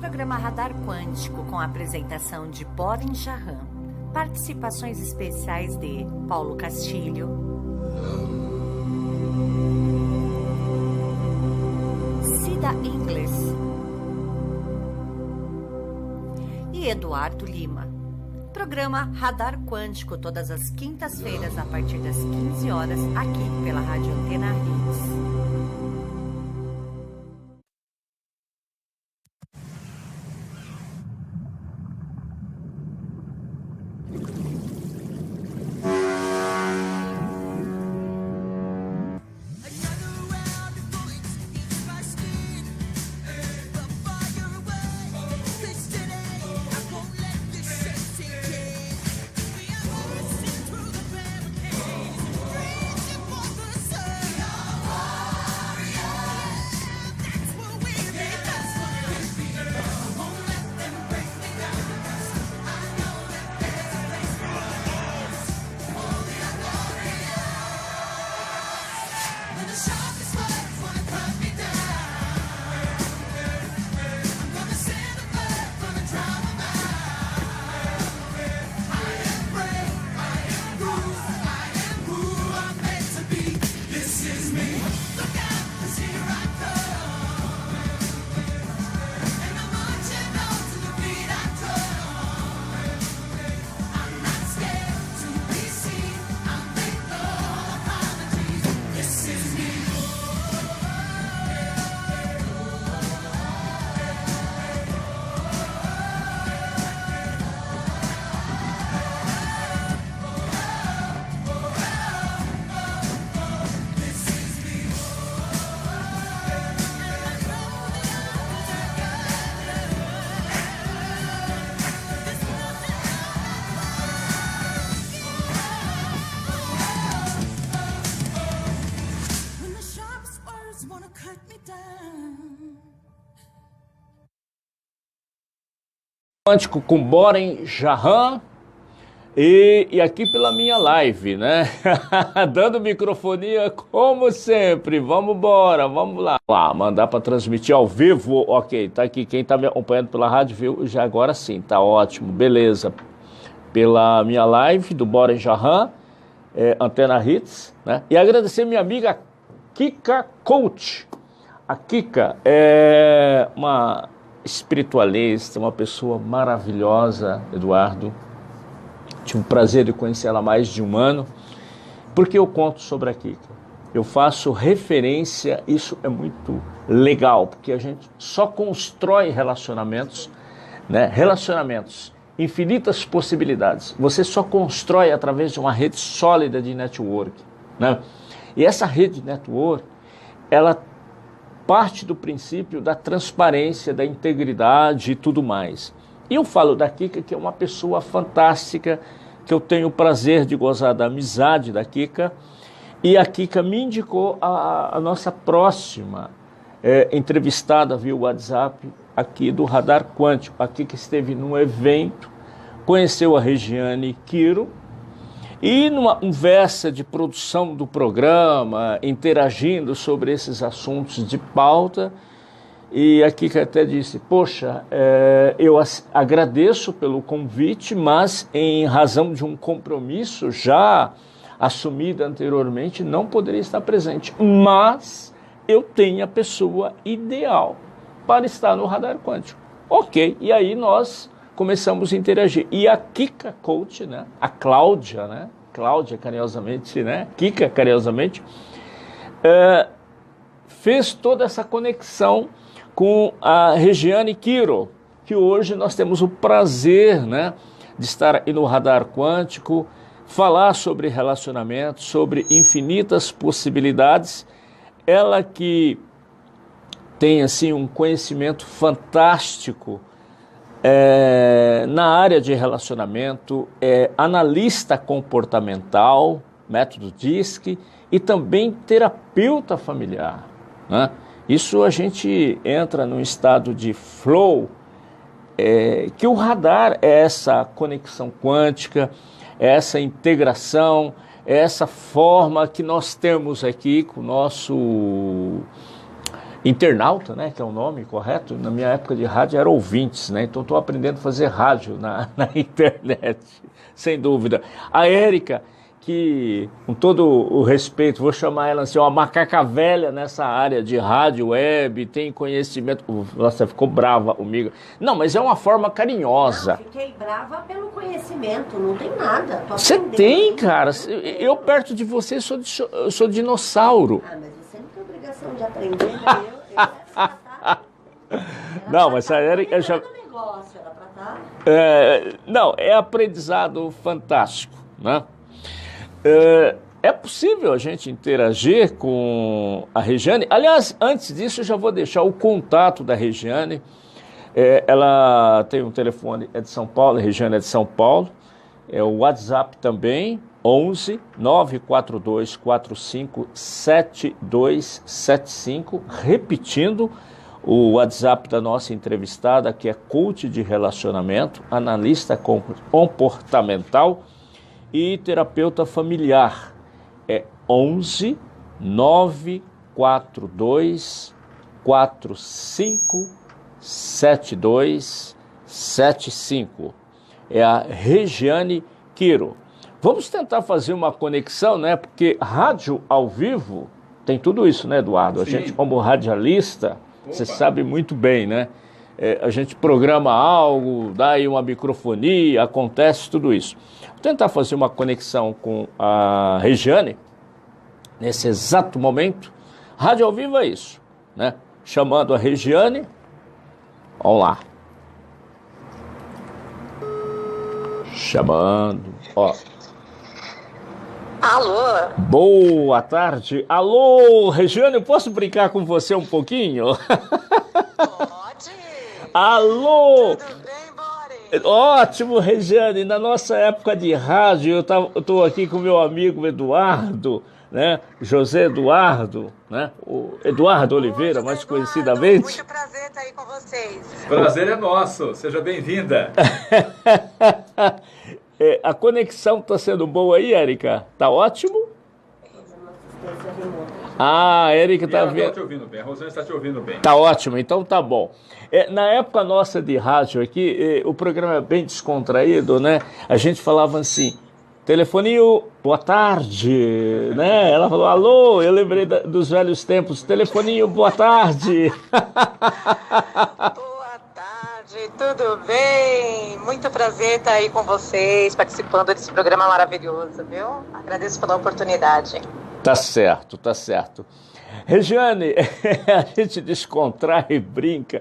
Programa Radar Quântico com a apresentação de Boren Jahan. Participações especiais de Paulo Castilho, Cida Ingles e Eduardo Lima. Programa Radar Quântico todas as quintas-feiras a partir das 15 horas aqui pela Rádio Antena Hits. Quântico com Boren Jahan e aqui pela minha live, né? Dando microfonia como sempre. Vamos embora, vamos lá. Mandar para transmitir ao vivo, ok. Tá aqui quem tá me acompanhando pela rádio, viu? Já agora sim, tá ótimo, beleza. Pela minha live do Boren Jahan, Antena Hits, né? E agradecer minha amiga Kika Coach. A Kika é uma espiritualista, uma pessoa maravilhosa, Eduardo. Tive o prazer de conhecer ela há mais de um ano. Por que eu conto sobre a Kika? Eu faço referência, isso é muito legal, porque a gente só constrói relacionamentos, né? Relacionamentos, infinitas possibilidades. Você só constrói através de uma rede sólida de network, né? E essa rede de network, ela parte do princípio da transparência, da integridade e tudo mais. E eu falo da Kika, que é uma pessoa fantástica, que eu tenho o prazer de gozar da amizade da Kika, e a Kika me indicou a nossa próxima entrevistada via WhatsApp aqui do Radar Quântico. A Kika esteve num evento, conheceu a Regiane Quiro, e numa conversa de produção do programa, interagindo sobre esses assuntos de pauta, e a Kika até disse, poxa, eu agradeço pelo convite, mas em razão de um compromisso já assumido anteriormente, não poderia estar presente. Mas eu tenho a pessoa ideal para estar no Radar Quântico. Ok, e aí nós começamos a interagir. E a Kika Coach, né? A Cláudia, né? Cláudia, carinhosamente, né? Kika, carinhosamente, fez toda essa conexão com a Regiane Quiro, que hoje nós temos o prazer, né, de estar aí no Radar Quântico, falar sobre relacionamento, sobre infinitas possibilidades. Ela que tem assim um conhecimento fantástico na área de relacionamento, é analista comportamental, método DISC, e também terapeuta familiar, né? Isso a gente entra num estado de flow, que o radar é essa conexão quântica, é essa integração, é essa forma que nós temos aqui com o nosso internauta, né, que é o nome correto. Na minha época de rádio era ouvintes, né? Então estou aprendendo a fazer rádio na internet, sem dúvida. A Érica, que com todo o respeito, vou chamar ela assim, uma macaca velha nessa área de rádio, web, tem conhecimento. Nossa, ficou brava comigo. Não, mas é uma forma carinhosa. Não, fiquei brava pelo conhecimento, não tem nada. Você tem, cara. Eu perto de você sou dinossauro. Ah, mas você não tem obrigação de aprender, né? Eu era pra tá. Não, mas a Érica já... negócio, era pra tá. Não, é aprendizado fantástico, né? É possível a gente interagir com a Regiane. Aliás, antes disso, eu já vou deixar o contato da Regiane. Ela tem um telefone, é de São Paulo, a Regiane é de São Paulo. O WhatsApp também, 11 942 45 7275. Repetindo, o WhatsApp da nossa entrevistada, que é coach de relacionamento, analista comportamental e terapeuta familiar. É 11 942 45 7275. É a Regiane Quiro. Vamos tentar fazer uma conexão, né? Porque rádio ao vivo tem tudo isso, né, Eduardo? Sim. A gente, como radialista, você sabe muito bem, né? A gente programa algo, dá aí uma microfonia, acontece tudo isso. Vou tentar fazer uma conexão com a Regiane, nesse exato momento. Rádio ao vivo é isso, né? Chamando a Regiane. Vamos lá. Chamando, ó. Alô? Boa tarde. Alô, Regiane, eu posso brincar com você um pouquinho? Pode. Alô? Tudo bem, Boris? Ótimo, Regiane. Na nossa época de rádio, eu estou aqui com meu amigo Eduardo, né? José Eduardo, né? O Eduardo Oliveira, mais conhecidamente. Muito prazer estar aí com vocês. Prazer é nosso. Seja bem-vinda. A conexão está sendo boa aí, Érica? Tá ótimo? A Érica está vendo. Está te ouvindo bem. A Rosane está te ouvindo bem. Tá ótimo, então tá bom. Na época nossa de rádio aqui, o programa é bem descontraído, né? A gente falava assim, telefoninho, boa tarde, né? Ela falou, alô, eu lembrei dos velhos tempos, telefoninho, boa tarde. Boa tarde, tudo bem? Muito prazer estar aí com vocês, participando desse programa maravilhoso, viu? Agradeço pela oportunidade. Tá certo, tá certo. Regiane, a gente descontrai e brinca.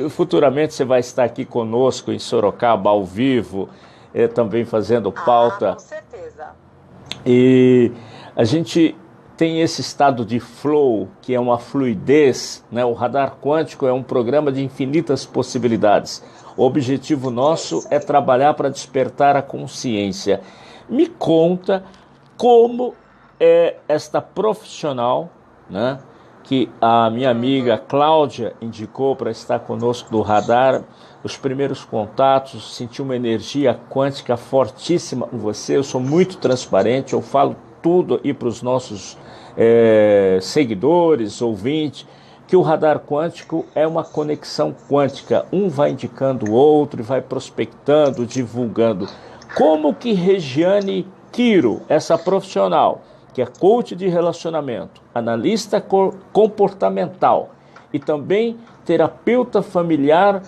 Futuramente você vai estar aqui conosco em Sorocaba, ao vivo, também fazendo pauta. Com certeza. E a gente tem esse estado de flow, que é uma fluidez, né? O Radar Quântico é um programa de infinitas possibilidades. O objetivo nosso é trabalhar para despertar a consciência. Me conta como é esta profissional, né, que a minha amiga Cláudia indicou para estar conosco do Radar. Os primeiros contatos, senti uma energia quântica fortíssima com você. Eu sou muito transparente, eu falo tudo aí para os nossos seguidores, ouvintes, que o Radar Quântico é uma conexão quântica. Um vai indicando o outro e vai prospectando, divulgando. Como que Regiane Quiro, essa profissional, que é coach de relacionamento, analista comportamental e também terapeuta familiar,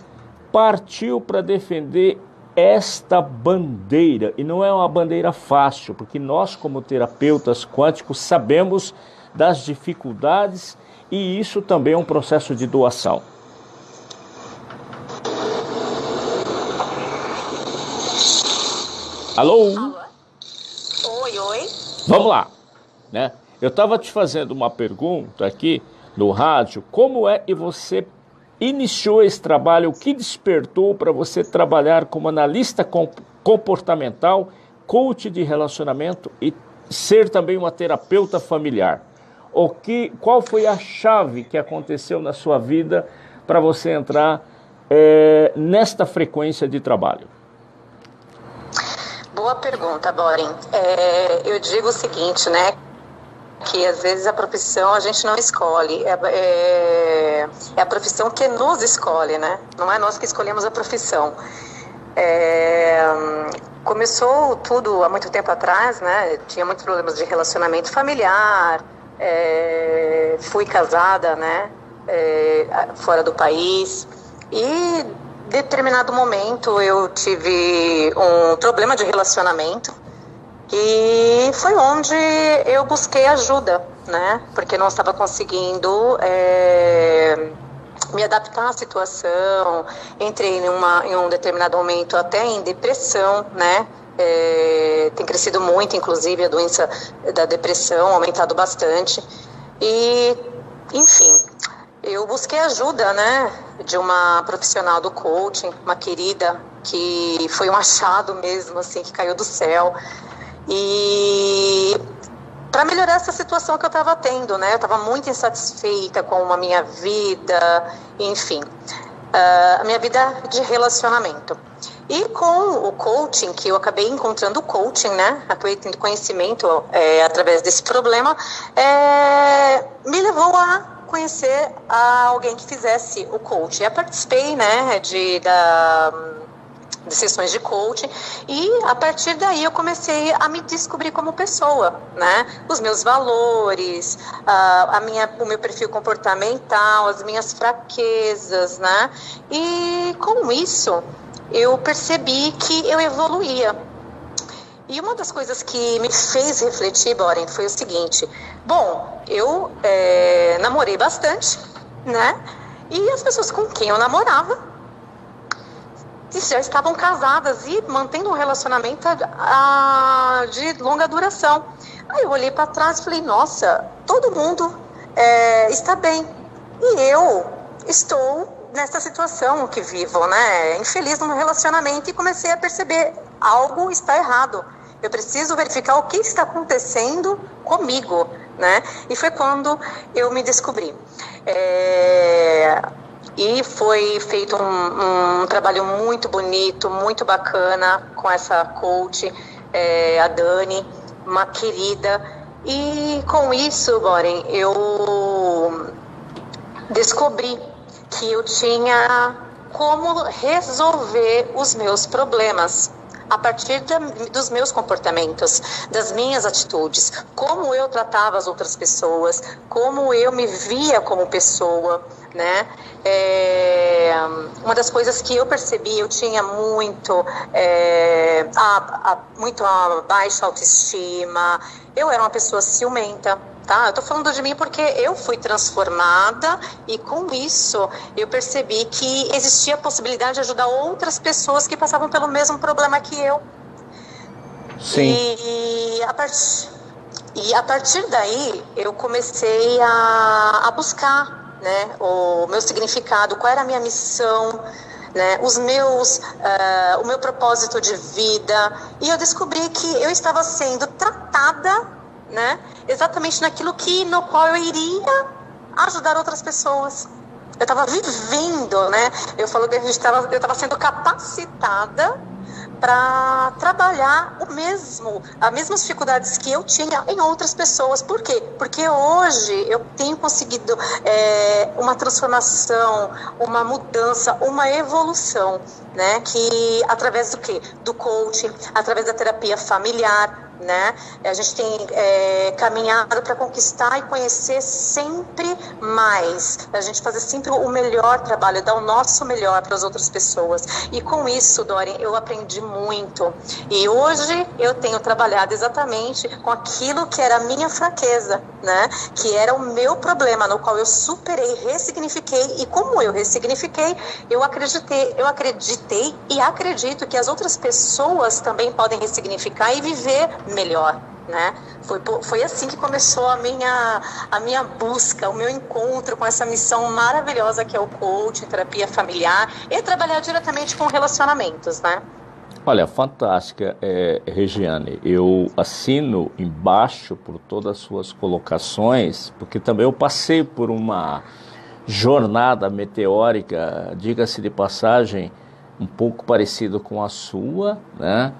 partiu para defender esta bandeira. E não é uma bandeira fácil, porque nós, como terapeutas quânticos, sabemos das dificuldades e isso também é um processo de doação. Alô? Oi, oi. Vamos lá, né? Eu estava te fazendo uma pergunta aqui no rádio, como é que você iniciou esse trabalho, o que despertou para você trabalhar como analista comportamental, coach de relacionamento e ser também uma terapeuta familiar? Qual foi a chave que aconteceu na sua vida para você entrar nesta frequência de trabalho? Boa pergunta, Borin. Eu digo o seguinte, né? que às vezes a profissão a gente não escolhe, é a profissão que nos escolhe, né? Não é nós que escolhemos a profissão. Começou tudo há muito tempo atrás, né? Tinha muitos problemas de relacionamento familiar, fui casada, né? Fora do país, e em determinado momento eu tive um problema de relacionamento e foi onde eu busquei ajuda, né? Porque não estava conseguindo me adaptar à situação, entrei em um determinado momento até em depressão, né? Tem crescido muito, inclusive, a doença da depressão, aumentado bastante. E, enfim, eu busquei ajuda, né, de uma profissional do coaching, uma querida, que foi um achado mesmo, assim, que caiu do céu. E para melhorar essa situação que eu estava tendo, né? Eu estava muito insatisfeita com a minha vida, enfim, a minha vida de relacionamento. E com o coaching, que eu acabei encontrando o coaching, né? Acabei tendo conhecimento através desse problema, me levou a conhecer alguém que fizesse o coaching. Eu participei, né, de sessões de coaching, e a partir daí eu comecei a me descobrir como pessoa, né? Os meus valores, o meu perfil comportamental, as minhas fraquezas, né? E com isso eu percebi que eu evoluía. E uma das coisas que me fez refletir, Boren, foi o seguinte: bom, eu namorei bastante, né? E as pessoas com quem eu namorava já estavam casadas e mantendo um relacionamento de longa duração. Aí eu olhei para trás e falei, nossa, todo mundo está bem. E eu estou nessa situação que vivo, né? Infeliz no relacionamento, e comecei a perceber, algo está errado. Eu preciso verificar o que está acontecendo comigo, né? E foi quando eu me descobri. E foi feito um trabalho muito bonito, muito bacana com essa coach, a Dani, uma querida. E com isso, Boren, eu descobri que eu tinha como resolver os meus problemas a partir dos meus comportamentos, das minhas atitudes, como eu tratava as outras pessoas, como eu me via como pessoa, né? Uma das coisas que eu percebi, eu tinha muito baixa autoestima, eu era uma pessoa ciumenta, tá? Eu tô falando de mim porque eu fui transformada, e com isso eu percebi que existia a possibilidade de ajudar outras pessoas que passavam pelo mesmo problema que eu. Sim. E a partir daí eu comecei a buscar, né, o meu significado, qual era a minha missão, né, o meu propósito de vida. E eu descobri que eu estava sendo tratada, né, exatamente no qual eu iria ajudar outras pessoas. Eu estava vivendo, né? Eu falo que eu estava sendo capacitada para trabalhar as mesmas dificuldades que eu tinha em outras pessoas. Por quê? Porque hoje eu tenho conseguido uma transformação, uma mudança, uma evolução, né? Que através do quê? Do coaching, através da terapia familiar, né? A gente tem caminhado para conquistar e conhecer sempre mais, a gente fazer sempre o melhor trabalho, dar o nosso melhor para as outras pessoas. E com isso, Dori, eu aprendi muito, e hoje eu tenho trabalhado exatamente com aquilo que era a minha fraqueza, né? Que era o meu problema, no qual eu superei, ressignifiquei, e como eu ressignifiquei, eu acreditei e acredito que as outras pessoas também podem ressignificar e viver melhor, né? Foi assim que começou a minha busca, o meu encontro com essa missão maravilhosa que é o coaching, terapia familiar, e trabalhar diretamente com relacionamentos, né? Olha, fantástica, Regiane. Eu assino embaixo por todas as suas colocações, porque também eu passei por uma jornada meteórica, diga-se de passagem, um pouco parecido com a sua, né?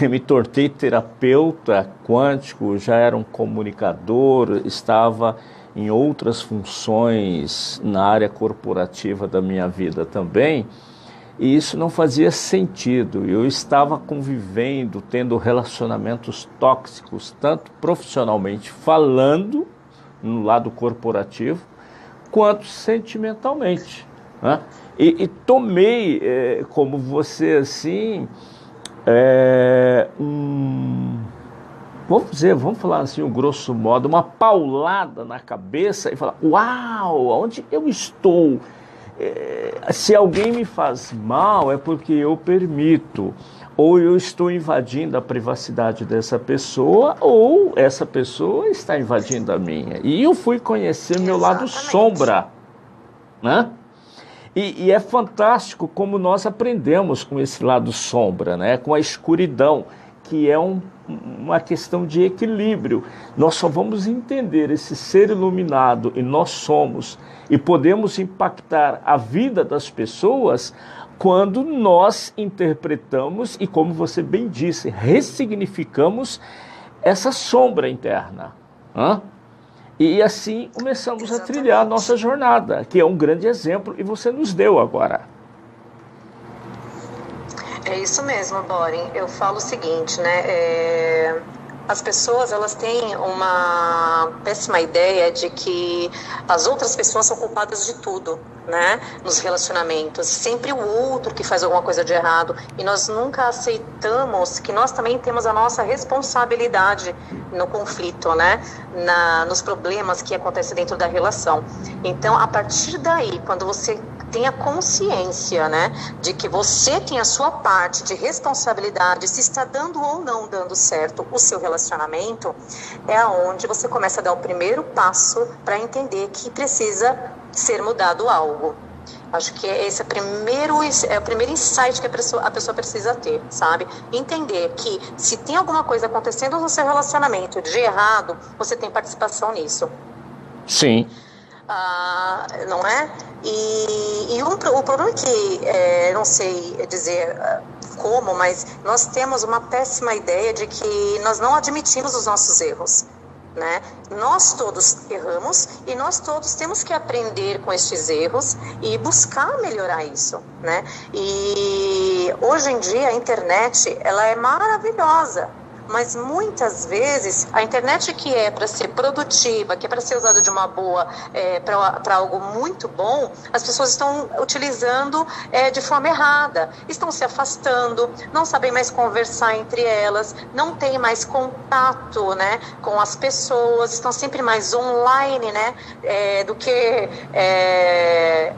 me tornei terapeuta quântico, já era um comunicador, estava em outras funções na área corporativa da minha vida também, e isso não fazia sentido. Eu estava convivendo, tendo relacionamentos tóxicos, tanto profissionalmente falando, no lado corporativo, quanto sentimentalmente, né? E tomei, como você, assim, vamos falar assim, grosso modo, uma paulada na cabeça e falar, uau, onde eu estou? Se alguém me faz mal é porque eu permito, ou eu estou invadindo a privacidade dessa pessoa, ou essa pessoa está invadindo a minha. E eu fui conhecer meu lado sombra, né? E é fantástico como nós aprendemos com esse lado sombra, né? Com a escuridão, que é uma questão de equilíbrio. Nós só vamos entender esse ser iluminado, e nós somos, e podemos impactar a vida das pessoas quando nós interpretamos e, como você bem disse, ressignificamos essa sombra interna. E assim começamos a trilhar a nossa jornada, que é um grande exemplo, e você nos deu agora. É isso mesmo, Boren. Eu falo o seguinte, né? As pessoas, elas têm uma péssima ideia de que as outras pessoas são culpadas de tudo, né? Nos relacionamentos. Sempre o outro que faz alguma coisa de errado. E nós nunca aceitamos que nós também temos a nossa responsabilidade no conflito, né? Nos problemas que acontecem dentro da relação. Então, a partir daí, quando você tem a consciência, né, de que você tem a sua parte de responsabilidade, se está dando ou não dando certo o seu relacionamento, é onde você começa a dar o primeiro passo para entender que precisa ser mudado algo. Acho que esse é o primeiro insight que a pessoa precisa ter, sabe? Entender que se tem alguma coisa acontecendo no seu relacionamento de errado, você tem participação nisso. Sim. Não é? O problema é que, não sei dizer como, mas nós temos uma péssima ideia de que nós não admitimos os nossos erros, né? Nós todos erramos e nós todos temos que aprender com estes erros e buscar melhorar isso, né? E hoje em dia a internet, ela é maravilhosa. Mas muitas vezes a internet, que é para ser produtiva, que é para ser usada de uma boa, para algo muito bom, as pessoas estão utilizando de forma errada, estão se afastando, não sabem mais conversar entre elas, não têm mais contato, né, com as pessoas, estão sempre mais online, né, do que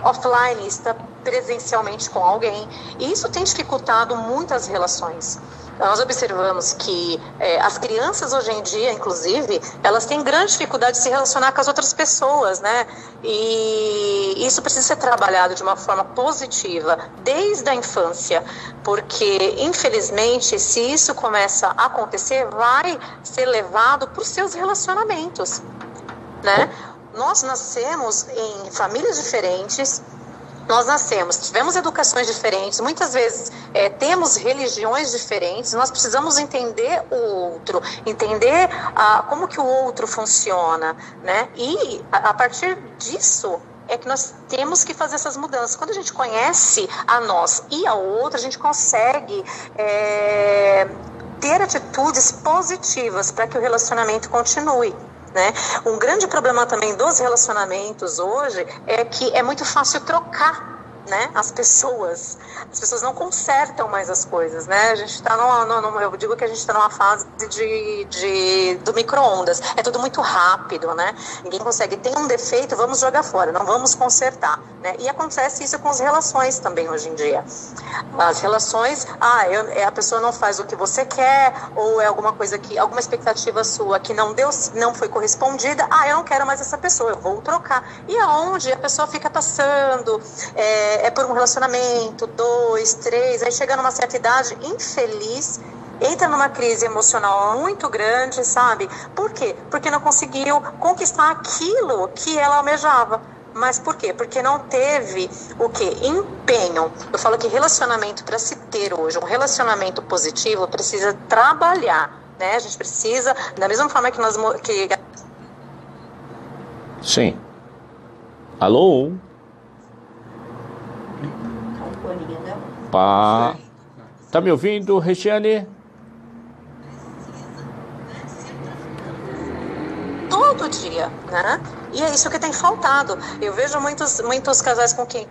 offline, está presencialmente com alguém. E isso tem dificultado muitas relações. Nós observamos que as crianças hoje em dia, inclusive, elas têm grande dificuldade de se relacionar com as outras pessoas, né? E isso precisa ser trabalhado de uma forma positiva desde a infância, porque, infelizmente, se isso começa a acontecer, vai ser levado para os seus relacionamentos, né? Nós nascemos em famílias diferentes. Nós tivemos educações diferentes, muitas vezes temos religiões diferentes, nós precisamos entender o outro, entender como que o outro funciona, né? E a partir disso é que nós temos que fazer essas mudanças. Quando a gente conhece a nós e ao outro, a gente consegue ter atitudes positivas para que o relacionamento continue, né? Um grande problema também dos relacionamentos hoje é que é muito fácil trocar, né, as pessoas não consertam mais as coisas, né? A gente está eu digo que a gente está numa fase do micro-ondas, é tudo muito rápido, né? Ninguém consegue, tem um defeito, vamos jogar fora, não vamos consertar, né? E acontece isso com as relações também hoje em dia. As relações, a pessoa não faz o que você quer, ou é alguma coisa alguma expectativa sua que não foi correspondida, eu não quero mais essa pessoa, eu vou trocar. E aonde a pessoa fica passando, por um relacionamento, 2, 3, aí chega numa certa idade, infeliz, entra numa crise emocional muito grande, sabe? Por quê? Porque não conseguiu conquistar aquilo que ela almejava, Mas por quê? Porque não teve o quê? Empenho. Eu falo que relacionamento, para se ter hoje um relacionamento positivo, precisa trabalhar, né? A gente precisa, da mesma forma que nós... Sim. Alô? Pá. Tá me ouvindo, Regiane? Todo dia, né? E é isso que tem faltado. Eu vejo muitos casais com quem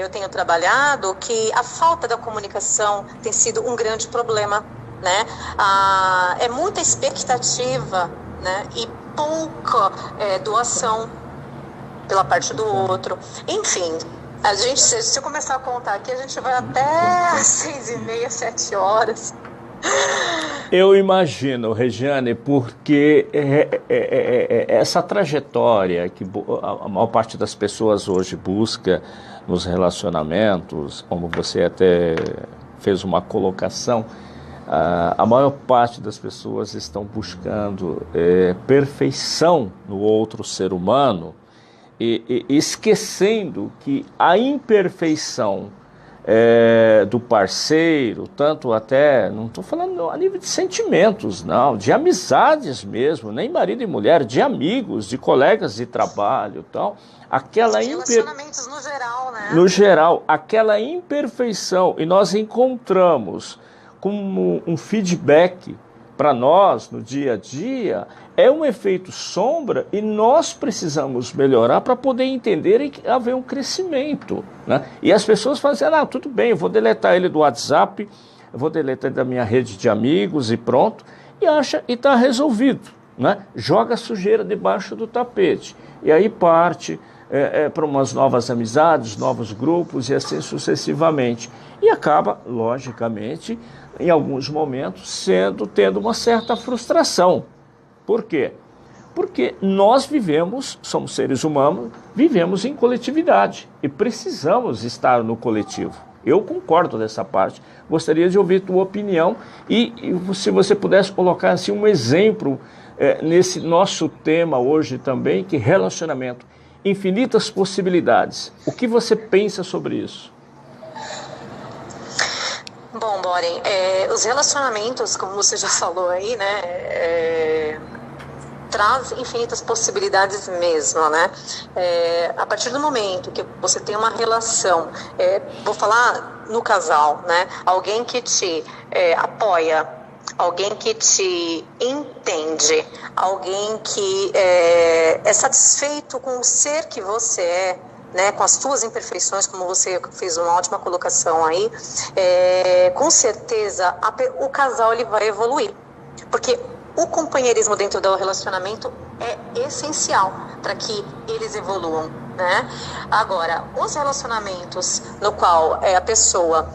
eu tenho trabalhado que a falta da comunicação tem sido um grande problema, né? É muita expectativa, né? E pouca doação pela parte do outro. Enfim, a gente, se eu começar a contar aqui, a gente vai até às 6h30, 7h. Eu imagino, Regiane, porque essa trajetória que a maior parte das pessoas hoje busca nos relacionamentos, como você até fez uma colocação, a maior parte das pessoas estão buscando perfeição no outro ser humano e esquecendo que a imperfeição do parceiro, tanto até, não estou falando a nível de sentimentos, não, de amizades mesmo, nem marido e mulher, de amigos, de colegas de trabalho, tal, relacionamentos no geral, né? No geral, aquela imperfeição, e nós encontramos como um feedback para nós no dia a dia, é um efeito sombra e nós precisamos melhorar para poder entender e haver um crescimento, né? E as pessoas fazem, tudo bem, eu vou deletar ele do WhatsApp, eu vou deletar da minha rede de amigos e pronto, e acha e está resolvido, né? Joga a sujeira debaixo do tapete, e aí parte para umas novas amizades, novos grupos e assim sucessivamente, e acaba, logicamente, em alguns momentos, tendo uma certa frustração. Por quê? Porque nós somos seres humanos, vivemos em coletividade e precisamos estar no coletivo. Eu concordo dessa parte. Gostaria de ouvir tua opinião e se você pudesse colocar assim, um exemplo nesse nosso tema hoje também, que relacionamento, infinitas possibilidades. O que você pensa sobre isso? Bom, Boren, os relacionamentos, como você já falou aí, né, traz infinitas possibilidades mesmo, né? A partir do momento que você tem uma relação, vou falar no casal, né? Alguém que te apoia, alguém que te entende, alguém que é satisfeito com o ser que você é, né, com as suas imperfeições, como você fez uma ótima colocação aí, com certeza o casal ele vai evoluir, porque o companheirismo dentro do relacionamento é essencial para que eles evoluam, né? Agora, os relacionamentos no qual a pessoa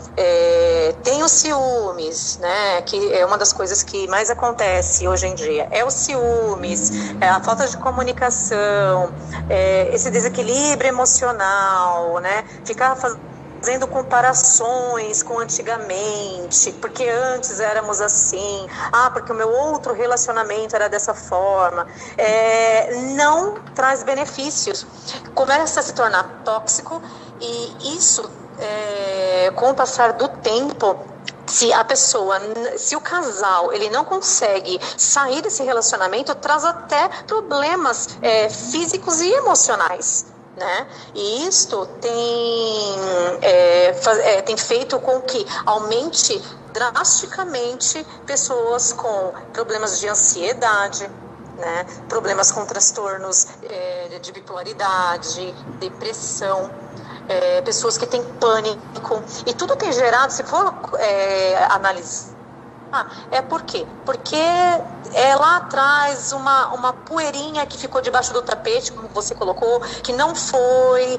tem os ciúmes, né? Que é uma das coisas que mais acontece hoje em dia, é os ciúmes, a falta de comunicação, esse desequilíbrio emocional, né? Ficar fazendo comparações com antigamente, porque antes éramos assim, porque o meu outro relacionamento era dessa forma, não traz benefícios, começa a se tornar tóxico, e isso, com o passar do tempo, se o casal ele não consegue sair desse relacionamento, traz até problemas físicos e emocionais, né? E isto tem feito com que aumente drasticamente pessoas com problemas de ansiedade, né? Problemas com transtornos de bipolaridade, depressão, pessoas que têm pânico, e tudo tem gerado, se for analisar, por quê? Porque lá atrás uma poeirinha que ficou debaixo do tapete, como você colocou, que não foi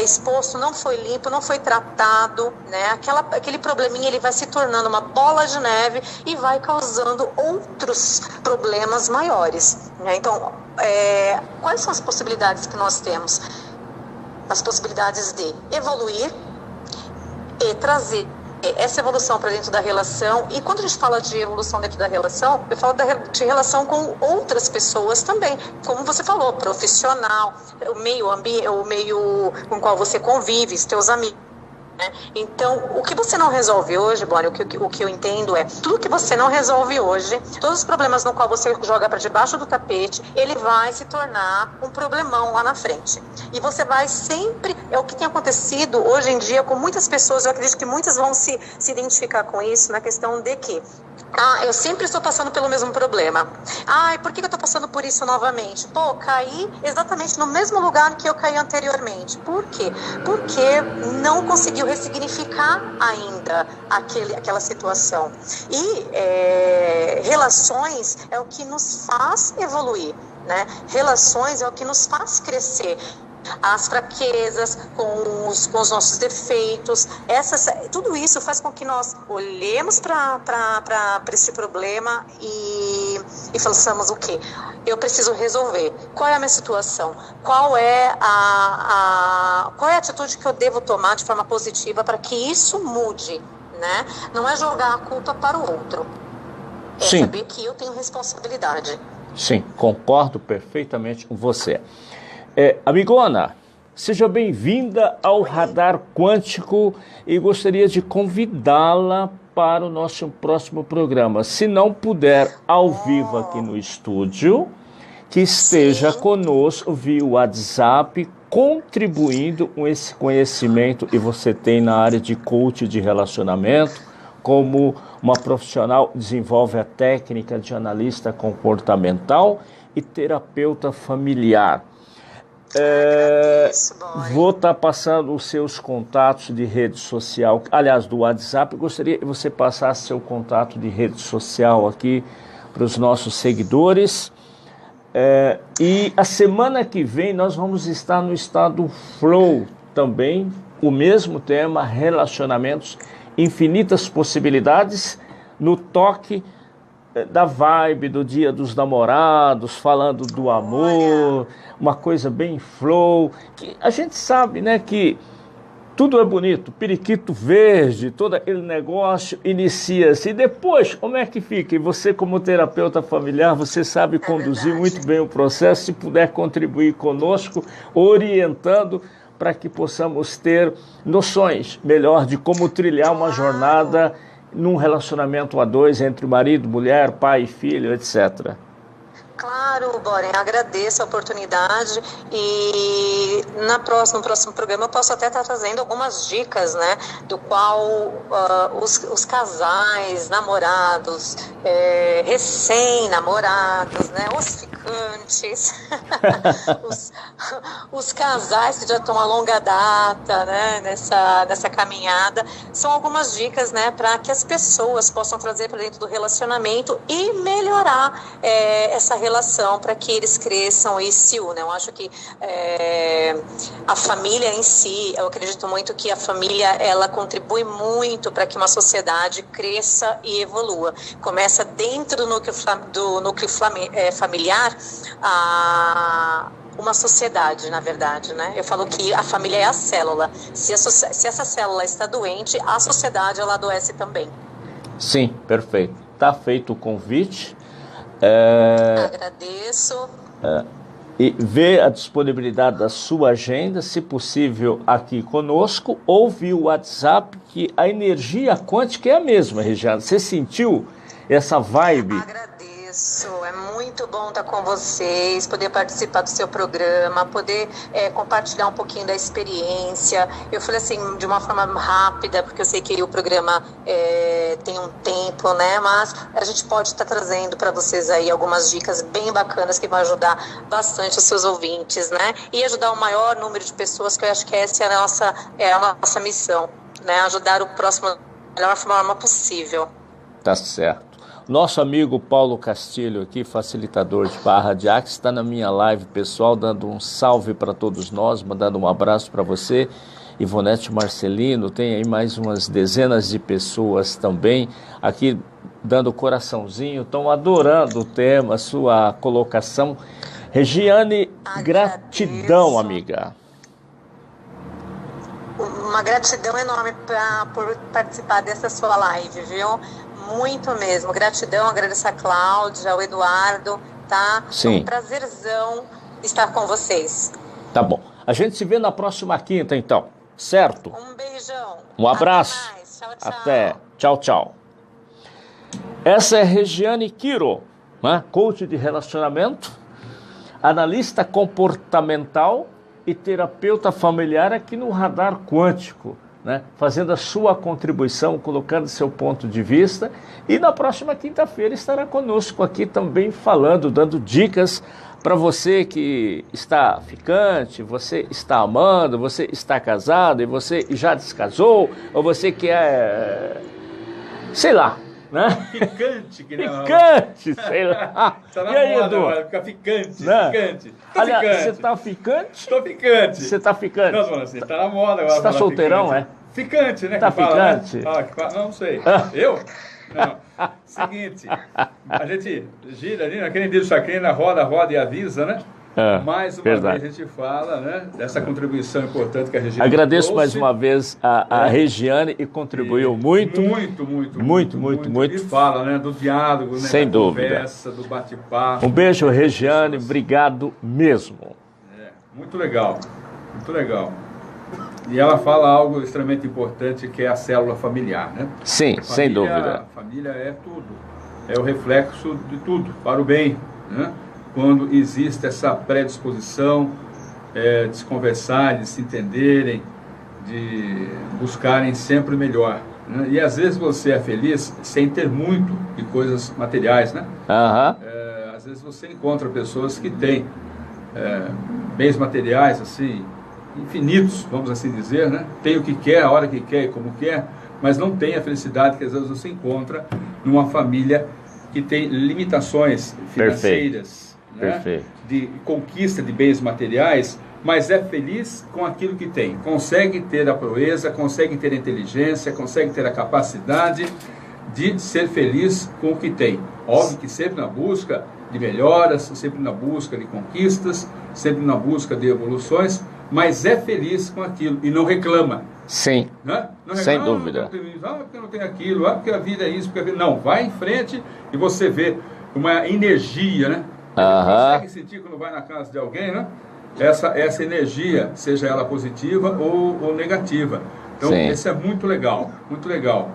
exposto, não foi limpo, não foi tratado, né? Aquele probleminha ele vai se tornando uma bola de neve e vai causando outros problemas maiores, né? Então, quais são as possibilidades que nós temos? As possibilidades de evoluir e trazer essa evolução para dentro da relação. E quando a gente fala de evolução dentro da relação, eu falo de relação com outras pessoas também, como você falou, profissional, o meio com o qual você convive, os teus amigos. Então, o que você não resolve hoje, Bonnie, o que eu entendo é, tudo que você não resolve hoje, todos os problemas no qual você joga para debaixo do tapete, ele vai se tornar um problemão lá na frente. E você vai sempre, é o que tem acontecido hoje em dia com muitas pessoas, eu acredito que muitas vão se identificar com isso, na questão de que, eu sempre estou passando pelo mesmo problema. Por que eu estou passando por isso novamente? Caí exatamente no mesmo lugar que eu caí anteriormente. Por quê? Porque não conseguiu ressignificar ainda aquela situação. E relações é o que nos faz evoluir, né? Relações é o que nos faz crescer. As fraquezas, com os nossos defeitos, tudo isso faz com que nós olhemos para esse problema e façamos o quê? Eu preciso resolver. Qual é a minha situação? Qual é a atitude que eu devo tomar de forma positiva para que isso mude, né? Não é jogar a culpa para o outro. É Sim. saber que eu tenho responsabilidade. Sim, concordo perfeitamente com você. Amigona, seja bem-vinda ao Radar Quântico e gostaria de convidá-la para o nosso próximo programa. Se não puder ao vivo aqui no estúdio, que esteja conosco via WhatsApp, contribuindo com esse conhecimento que você tem na área de coach de relacionamento, como uma profissional desenvolve a técnica de analista comportamental e terapeuta familiar. Vou estar passando os seus contatos de rede social, aliás, do WhatsApp. Gostaria que você passasse seu contato de rede social aqui para os nossos seguidores. E a semana que vem nós vamos estar no estado Flow também, o mesmo tema, relacionamentos, infinitas possibilidades, no toque da vibe do Dia dos Namorados, falando do amor, uma coisa bem flow, que a gente sabe, né, que tudo é bonito, periquito verde, todo aquele negócio inicia-se, e depois, como é que fica? E você, como terapeuta familiar, você sabe conduzir muito bem o processo, se puder contribuir conosco, orientando, para que possamos ter noções melhor de como trilhar uma jornada num relacionamento a dois entre marido, mulher, pai e filho, etc. Claro, Boren, agradeço a oportunidade e no próximo programa eu posso até estar trazendo algumas dicas, né, do qual os casais, namorados, recém-namorados, né, os ficantes, os casais que já estão a longa data, né, nessa caminhada, são algumas dicas, né, para que as pessoas possam trazer para dentro do relacionamento e melhorar essa relação para que eles cresçam e se unam. Eu acho que a família em si, eu acredito muito que a família, ela contribui muito para que uma sociedade cresça e evolua. Começa dentro do núcleo familiar uma sociedade, na verdade, né? Eu falo que a família é a célula. Se essa célula está doente, a sociedade, ela adoece também. Sim, perfeito. Está feito o convite. Agradeço. E ver a disponibilidade da sua agenda, se possível, aqui conosco, ou via o WhatsApp, que a energia quântica é a mesma, Regiane. Você sentiu essa vibe? Agradeço, é muito bom estar com vocês, poder participar do seu programa, poder compartilhar um pouquinho da experiência. Eu falei assim, de uma forma rápida, porque eu sei que o programa tem um tempo, né? Mas a gente pode estar trazendo para vocês aí algumas dicas bem bacanas que vão ajudar bastante os seus ouvintes, né? E ajudar o maior número de pessoas, que eu acho que essa é a nossa missão, né? Ajudar o próximo da melhor forma possível. Tá certo. Nosso amigo Paulo Castilho aqui, facilitador de barra de Axis, está na minha live pessoal, dando um salve para todos nós, mandando um abraço para você. Ivonete Marcelino, tem aí mais umas dezenas de pessoas também aqui dando coraçãozinho, estão adorando o tema, a sua colocação. Regiane, gratidão, amiga. uma gratidão enorme por participar dessa sua live, viu? Muito mesmo. Gratidão, agradeço a Cláudia, ao Eduardo, tá? Sim. É um prazerzão estar com vocês. Tá bom. A gente se vê na próxima quinta, então. Certo? Um beijão. Um abraço. Até mais. Tchau, tchau. Até. Tchau, tchau. Essa é Regiane Quiro, né? Coach de relacionamento, analista comportamental e terapeuta familiar aqui no Radar Quântico, né? Fazendo a sua contribuição, colocando seu ponto de vista. E na próxima quinta-feira estará conosco aqui também falando, dando dicas para você que está ficante, você está amando, você está casado e você já descasou, ou você que é, sei lá, né? Ficante, que não. Ficante, sei lá. Tá na E aí, moda Edu? agora, fica ficante, Né? ficante. Tô Aliás, ficante. você tá ficante? Tô ficante. Você tá ficante? Não, falando assim, tá na moda agora. Você tá falar solteirão, ficante. Ficante, né? Tá que fala, ficante? Né? Não sei. Eu? Não. Seguinte, a gente gira ali, naquele dia do Chacrinha, roda e avisa, né? Mais uma verdade. vez a gente fala, né? Dessa contribuição importante que a Regiane Agradeço trouxe. mais uma vez a Regiane e contribuiu muito. Muito. E fala, né? Do diálogo, né? Sem da dúvida. Conversa, do bate-papo. Um beijo, Regiane. Obrigado mesmo. Muito legal, muito legal. E ela fala algo extremamente importante, que é a célula familiar, né? Sim, sem dúvida. A família é tudo, é o reflexo de tudo, para o bem, né? Quando existe essa predisposição de se conversar, de se entenderem, de buscarem sempre o melhor, né? E às vezes você é feliz sem ter muito de coisas materiais, né? Às vezes você encontra pessoas que têm bens materiais, assim, infinitos, vamos assim dizer, né? Tem o que quer, a hora que quer e como quer, mas não tem a felicidade que às vezes você encontra numa família que tem limitações financeiras, né? De conquista de bens materiais, mas é feliz com aquilo que tem. Consegue ter a proeza, consegue ter a inteligência, consegue ter a capacidade de ser feliz com o que tem. Óbvio que sempre na busca de melhoras, sempre na busca de conquistas, sempre na busca de evoluções, mas é feliz com aquilo e não reclama. Sim, né? Não reclama, sem dúvida. Porque eu não tenho aquilo, porque a vida é isso, porque a vida... Não, vai em frente e você vê uma energia, né? Consegue sentir quando vai na casa de alguém, né? Essa energia, seja ela positiva ou negativa. Então, isso é muito legal, muito legal.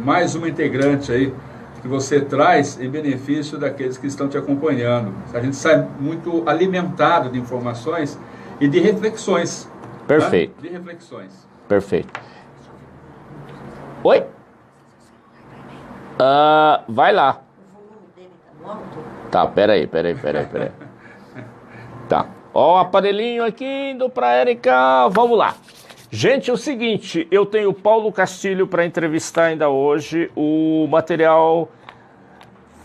Mais uma integrante aí que você traz em benefício daqueles que estão te acompanhando. A gente sai muito alimentado de informações e de reflexões. Perfeito. Tá? De reflexões. Perfeito. Oi? Vai lá. O volume dele tá alto? Tá, peraí. Tá. Ó, o aparelhinho aqui indo pra Érica. Vamos lá. Gente, é o seguinte, eu tenho o Paulo Castilho para entrevistar ainda hoje, o material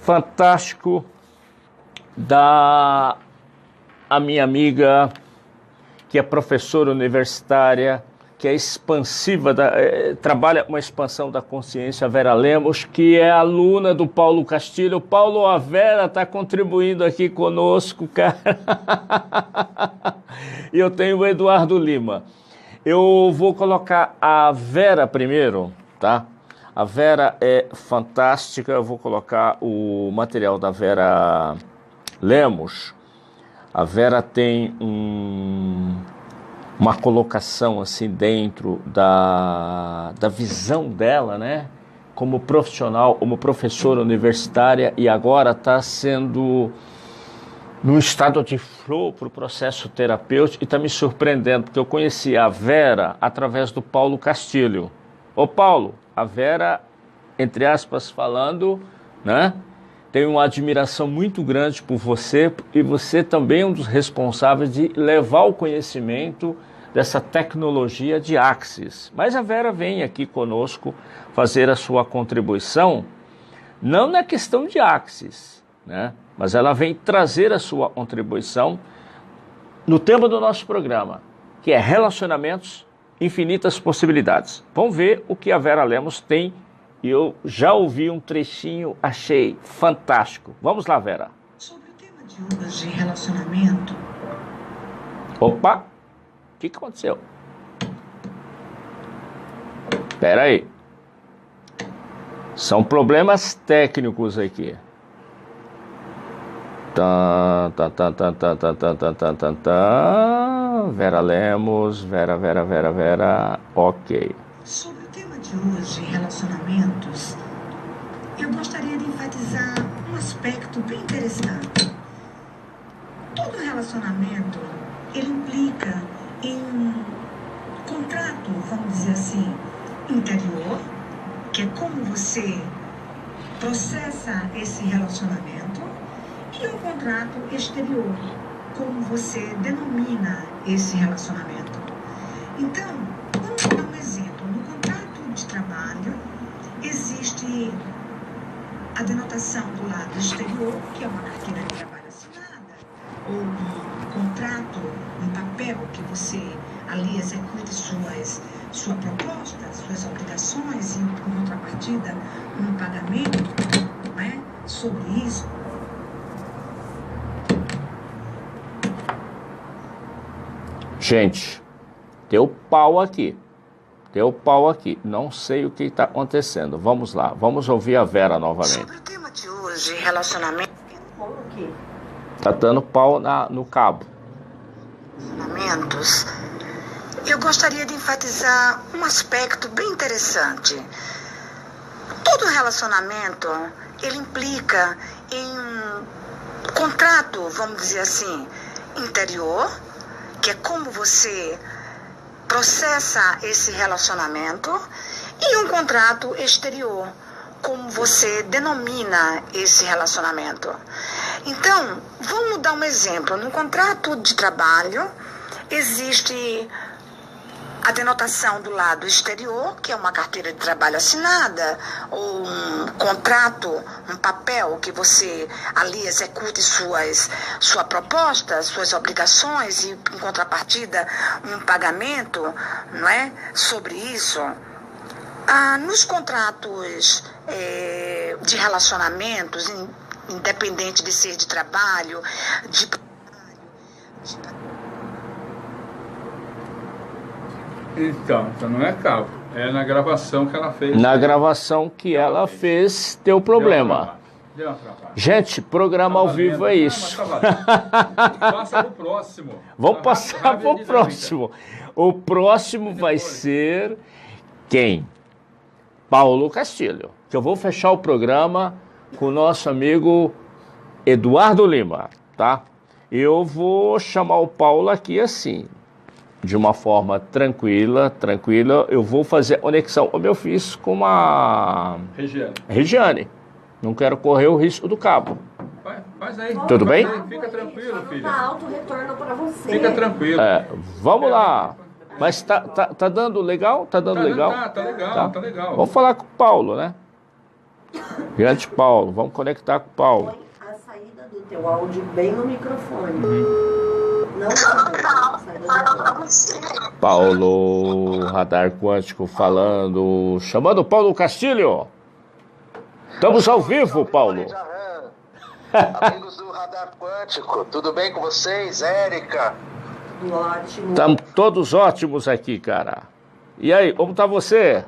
fantástico da minha amiga, que é professora universitária, que é expansiva, trabalha uma expansão da consciência, a Vera Lemos, que é aluna do Paulo Castilho. Paulo, a Vera está contribuindo aqui conosco, cara. E eu tenho o Eduardo Lima. Eu vou colocar a Vera primeiro, tá? A Vera é fantástica, eu vou colocar o material da Vera Lemos. A Vera tem uma colocação assim dentro da visão dela, né? Como profissional, como professora universitária, e agora está sendo num estado de flow para o processo terapêutico, e está me surpreendendo, porque eu conheci a Vera através do Paulo Castilho. Ô Paulo, a Vera, entre aspas falando, né, tem uma admiração muito grande por você, e você também é um dos responsáveis de levar o conhecimento dessa tecnologia de Axis. Mas a Vera vem aqui conosco fazer a sua contribuição, não na questão de Axis, né? Mas ela vem trazer a sua contribuição no tema do nosso programa, que é relacionamentos, infinitas possibilidades. Vamos ver o que a Vera Lemos tem, e eu já ouvi um trechinho, achei fantástico. Vamos lá, Vera. Sobre o tema de hoje, relacionamento. Opa, o que aconteceu? Espera aí. São problemas técnicos aqui. Vera Lemos, Vera. Ok. Sobre o tema de hoje, relacionamentos, eu gostaria de enfatizar um aspecto bem interessante. Todo relacionamento, ele implica em um contrato, vamos dizer assim, interior, que é como você processa esse relacionamento, e um contrato exterior, como você denomina esse relacionamento. Então, vamos dar um exemplo. No contrato de trabalho, existe a denotação do lado exterior, que é uma carteira de trabalho assinada, ou um contrato, um papel que você ali execute sua proposta, suas obrigações, e por contrapartida, um pagamento, não é? Sobre isso. Gente, deu pau aqui. Não sei o que está acontecendo. Vamos lá, vamos ouvir a Vera novamente. Sobre o tema de hoje, relacionamento. Tá dando pau no cabo. Relacionamentos. Eu gostaria de enfatizar um aspecto bem interessante. Todo relacionamento, ele implica em um contrato, vamos dizer assim, interior, que é como você processa esse relacionamento, e um contrato exterior, como você denomina esse relacionamento. Então, vamos dar um exemplo. No contrato de trabalho, existe a denotação do lado exterior, que é uma carteira de trabalho assinada, ou um contrato, um papel que você ali execute sua proposta, suas obrigações, e em contrapartida um pagamento, não é? Sobre isso. Nos contratos de relacionamentos, independente de ser de trabalho, Então não é cabo. É na gravação que ela fez. Na gravação que ela fez, deu problema. Deu uma travada. Gente, programa ao vivo é isso. Passa pro próximo. Vamos passar pro próximo. O próximo vai ser quem? Paulo Castilho. Que eu vou fechar o programa com o nosso amigo Eduardo Lima, tá? Eu vou chamar o Paulo aqui assim, de uma forma tranquila, eu vou fazer a conexão, como eu fiz com a Regiane. Não quero correr o risco do cabo. Faz aí. Tudo bem? Fica tranquilo, filha. Tá alto retorno para você. Fica tranquilo. Vamos lá. Mas tá dando legal? Tá dando legal? Tá legal. Vamos falar com o Paulo, né? Grande Paulo, vamos conectar com o Paulo. Põe a saída do teu áudio bem no microfone. Não Paulo, Radar Quântico falando, chamando o Paulo Castilho. Estamos ao vivo, Paulo. Amigos do Radar Quântico, tudo bem com vocês? Érica? Ótimo. Estamos todos ótimos aqui, cara. E aí, como tá você?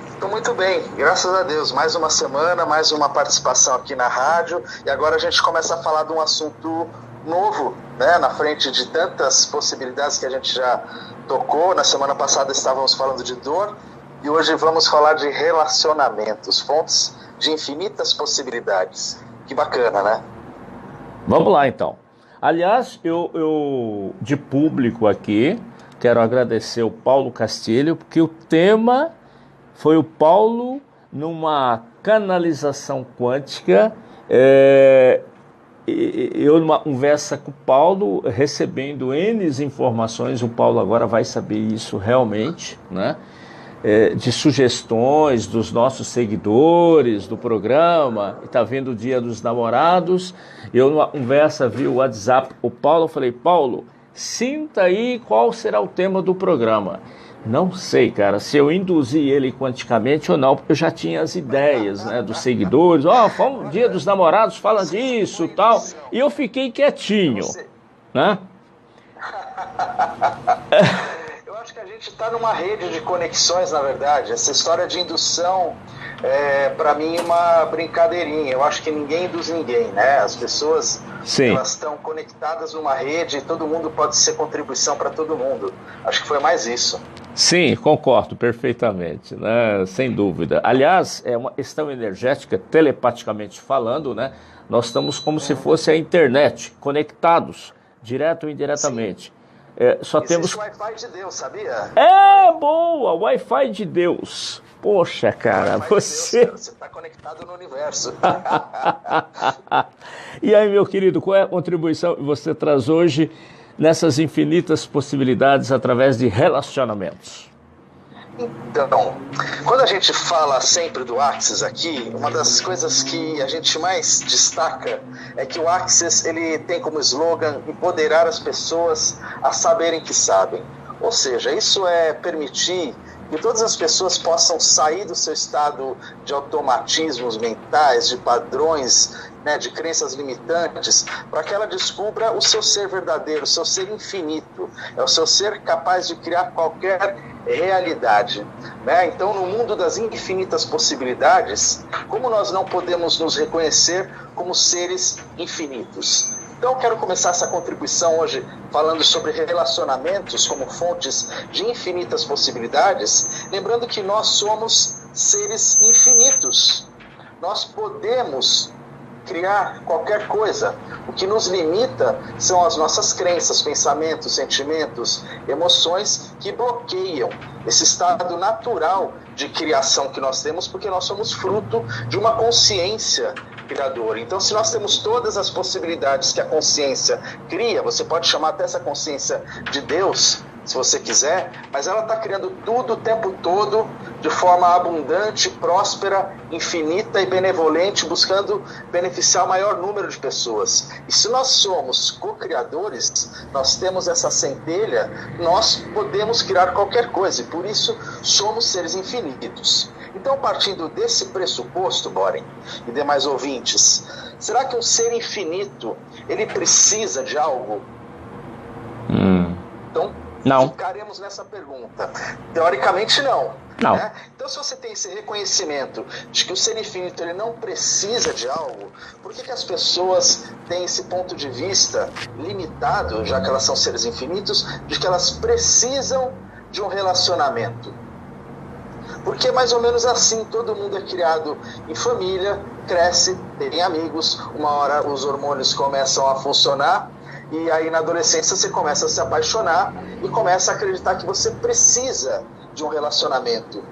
Estou muito bem, graças a Deus. Mais uma semana, mais uma participação aqui na rádio. E agora a gente começa a falar de um assunto novo, né? Na frente de tantas possibilidades que a gente já tocou. Na semana passada estávamos falando de dor. E hoje vamos falar de relacionamentos, fontes de infinitas possibilidades. Que bacana, né? Vamos lá, então. Aliás, eu de público aqui, quero agradecer o Paulo Castilho, porque o tema foi o Paulo numa canalização quântica. Eu, numa conversa com o Paulo, recebendo N informações, o Paulo agora vai saber isso realmente, né? De sugestões dos nossos seguidores do programa, está vendo o Dia dos Namorados. Eu, numa conversa via o WhatsApp, o Paulo, eu falei, Paulo, sinta aí qual será o tema do programa. Não sei, cara, se eu induzi ele quanticamente ou não, porque eu já tinha as ideias, né, dos seguidores. Vamos, Dia dos Namorados, fala disso, tal. E eu fiquei quietinho, né? acho que a gente está numa rede de conexões, na verdade. Essa história de indução para mim, uma brincadeirinha. Eu acho que ninguém induz ninguém, né? As pessoas, elas estão conectadas numa rede e todo mundo pode ser contribuição para todo mundo. Acho que foi mais isso. Sim, concordo perfeitamente, né? Sem dúvida. Aliás, é uma questão energética, telepaticamente falando, né? Nós estamos como se fosse a internet, conectados, direto ou indiretamente. Só temos o Wi-Fi de Deus, sabia? Boa, Wi-Fi de Deus. Poxa, cara, você... Você está conectado no universo. E aí, meu querido, qual é a contribuição que você traz hoje nessas infinitas possibilidades através de relacionamentos? Então, quando a gente fala sempre do Axis aqui, uma das coisas que a gente mais destaca é que o Axis, ele tem como slogan empoderar as pessoas a saberem que sabem. Ou seja, isso é permitir que todas as pessoas possam sair do seu estado de automatismos mentais, de padrões, né, de crenças limitantes, para que ela descubra o seu ser verdadeiro, o seu ser infinito, é o seu ser capaz de criar qualquer realidade, né? Então, no mundo das infinitas possibilidades, como nós não podemos nos reconhecer como seres infinitos? Então, eu quero começar essa contribuição hoje falando sobre relacionamentos como fontes de infinitas possibilidades, lembrando que nós somos seres infinitos. Nós podemos criar qualquer coisa. O que nos limita são as nossas crenças, pensamentos, sentimentos, emoções que bloqueiam esse estado natural de criação que nós temos, porque nós somos fruto de uma consciência criadora. Então, se nós temos todas as possibilidades que a consciência cria, você pode chamar até essa consciência de Deus, se você quiser, mas ela está criando tudo o tempo todo de forma abundante, próspera, infinita e benevolente, buscando beneficiar o maior número de pessoas. E se nós somos co-criadores, nós temos essa centelha, nós podemos criar qualquer coisa e por isso somos seres infinitos. Então, partindo desse pressuposto, Boren e demais ouvintes, será que um ser infinito, ele precisa de algo? Então, não. Ficaremos nessa pergunta. Teoricamente, não. Não. Né? Então, se você tem esse reconhecimento de que o ser infinito ele não precisa de algo, por que as pessoas têm esse ponto de vista limitado, já que elas são seres infinitos, de que elas precisam de um relacionamento? Porque é mais ou menos assim, todo mundo é criado em família, cresce, tem amigos, uma hora os hormônios começam a funcionar, e aí na adolescência você começa a se apaixonar e começa a acreditar que você precisa de um relacionamento.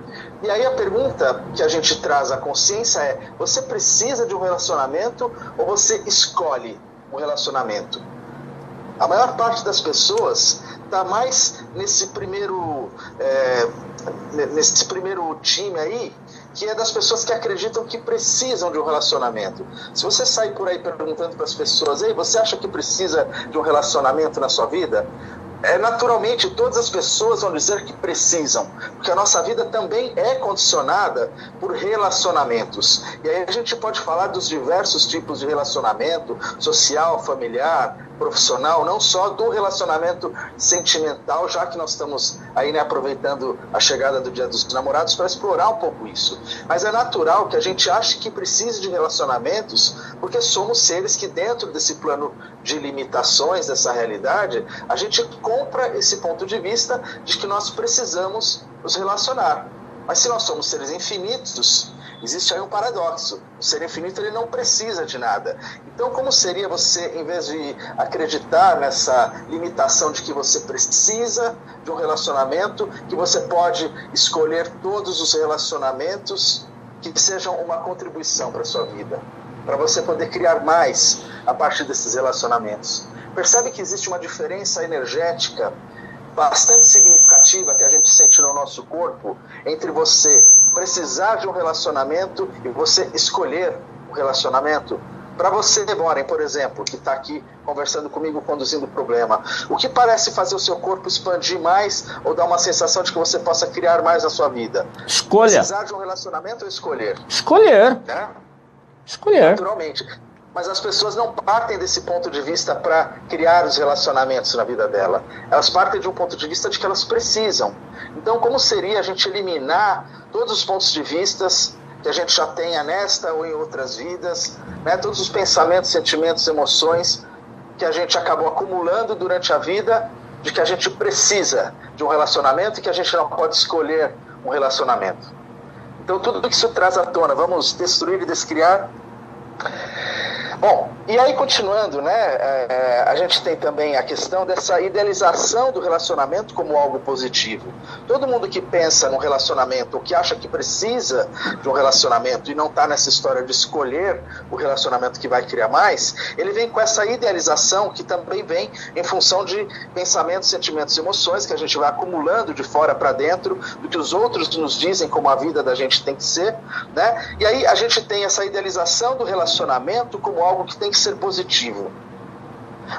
E aí a pergunta que a gente traz à consciência é: você precisa de um relacionamento ou você escolhe um relacionamento? A maior parte das pessoas está mais nesse primeiro time aí, que é das pessoas que acreditam que precisam de um relacionamento. Se você sair por aí perguntando para as pessoas: ei, você acha que precisa de um relacionamento na sua vida? Naturalmente, todas as pessoas vão dizer que precisam, porque a nossa vida também é condicionada por relacionamentos. E aí a gente pode falar dos diversos tipos de relacionamento, social, familiar, profissional, não só do relacionamento sentimental, já que nós estamos aí, né, aproveitando a chegada do Dia dos Namorados para explorar um pouco isso. Mas é natural que a gente ache que precise de relacionamentos, porque somos seres que dentro desse plano de limitações, dessa realidade, a gente compra esse ponto de vista de que nós precisamos nos relacionar. Mas se nós somos seres infinitos, existe aí um paradoxo. O ser infinito ele não precisa de nada. Então, como seria você, em vez de acreditar nessa limitação de que você precisa de um relacionamento, que você pode escolher todos os relacionamentos que sejam uma contribuição para a sua vida, para você poder criar mais a partir desses relacionamentos? Percebe que existe uma diferença energética bastante significativa que a gente sente no nosso corpo entre você precisar de um relacionamento e você escolher um relacionamento? Para você, Boren, por exemplo, que está aqui conversando comigo, conduzindo o problema, o que parece fazer o seu corpo expandir mais ou dar uma sensação de que você possa criar mais na sua vida? Escolha. Precisar de um relacionamento ou escolher? Escolher. Né? Escolher. Naturalmente. Mas as pessoas não partem desse ponto de vista para criar os relacionamentos na vida dela. Elas partem de um ponto de vista de que elas precisam. Então, como seria a gente eliminar todos os pontos de vista que a gente já tenha nesta ou em outras vidas, né? Todos os pensamentos, sentimentos, emoções que a gente acabou acumulando durante a vida, de que a gente precisa de um relacionamento e que a gente não pode escolher um relacionamento. Então, tudo que isso traz à tona, vamos destruir e descriar. Bom, e aí continuando, né, a gente tem também a questão dessa idealização do relacionamento como algo positivo. Todo mundo que pensa num relacionamento ou que acha que precisa de um relacionamento e não está nessa história de escolher o relacionamento que vai criar mais, ele vem com essa idealização que também vem em função de pensamentos, sentimentos e emoções que a gente vai acumulando de fora para dentro, do que os outros nos dizem como a vida da gente tem que ser, né? E aí a gente tem essa idealização do relacionamento como algo que tem que ser positivo.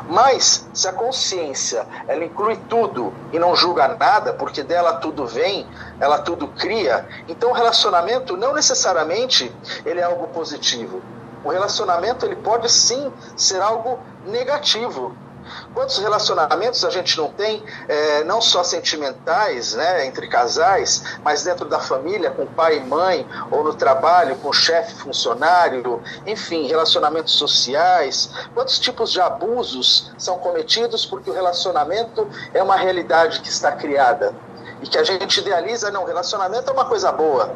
Mas se a consciência ela inclui tudo e não julga nada, porque dela tudo vem, ela tudo cria, então o relacionamento não necessariamente ele é algo positivo. O relacionamento ele pode sim ser algo negativo. Quantos relacionamentos a gente não tem, não só sentimentais, né, entre casais, mas dentro da família, com pai e mãe, ou no trabalho, com chefe, funcionário, enfim, relacionamentos sociais. Quantos tipos de abusos são cometidos porque o relacionamento é uma realidade que está criada e que a gente idealiza, não, relacionamento é uma coisa boa.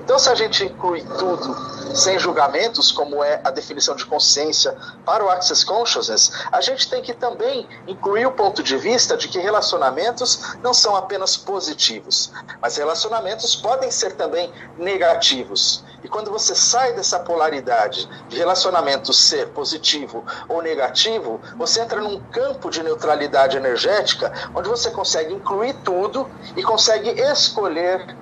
Então, se a gente inclui tudo sem julgamentos, como é a definição de consciência para o Access Consciousness, a gente tem que também incluir o ponto de vista de que relacionamentos não são apenas positivos, mas relacionamentos podem ser também negativos. E quando você sai dessa polaridade de relacionamento ser positivo ou negativo, você entra num campo de neutralidade energética, onde você consegue incluir tudo e consegue escolher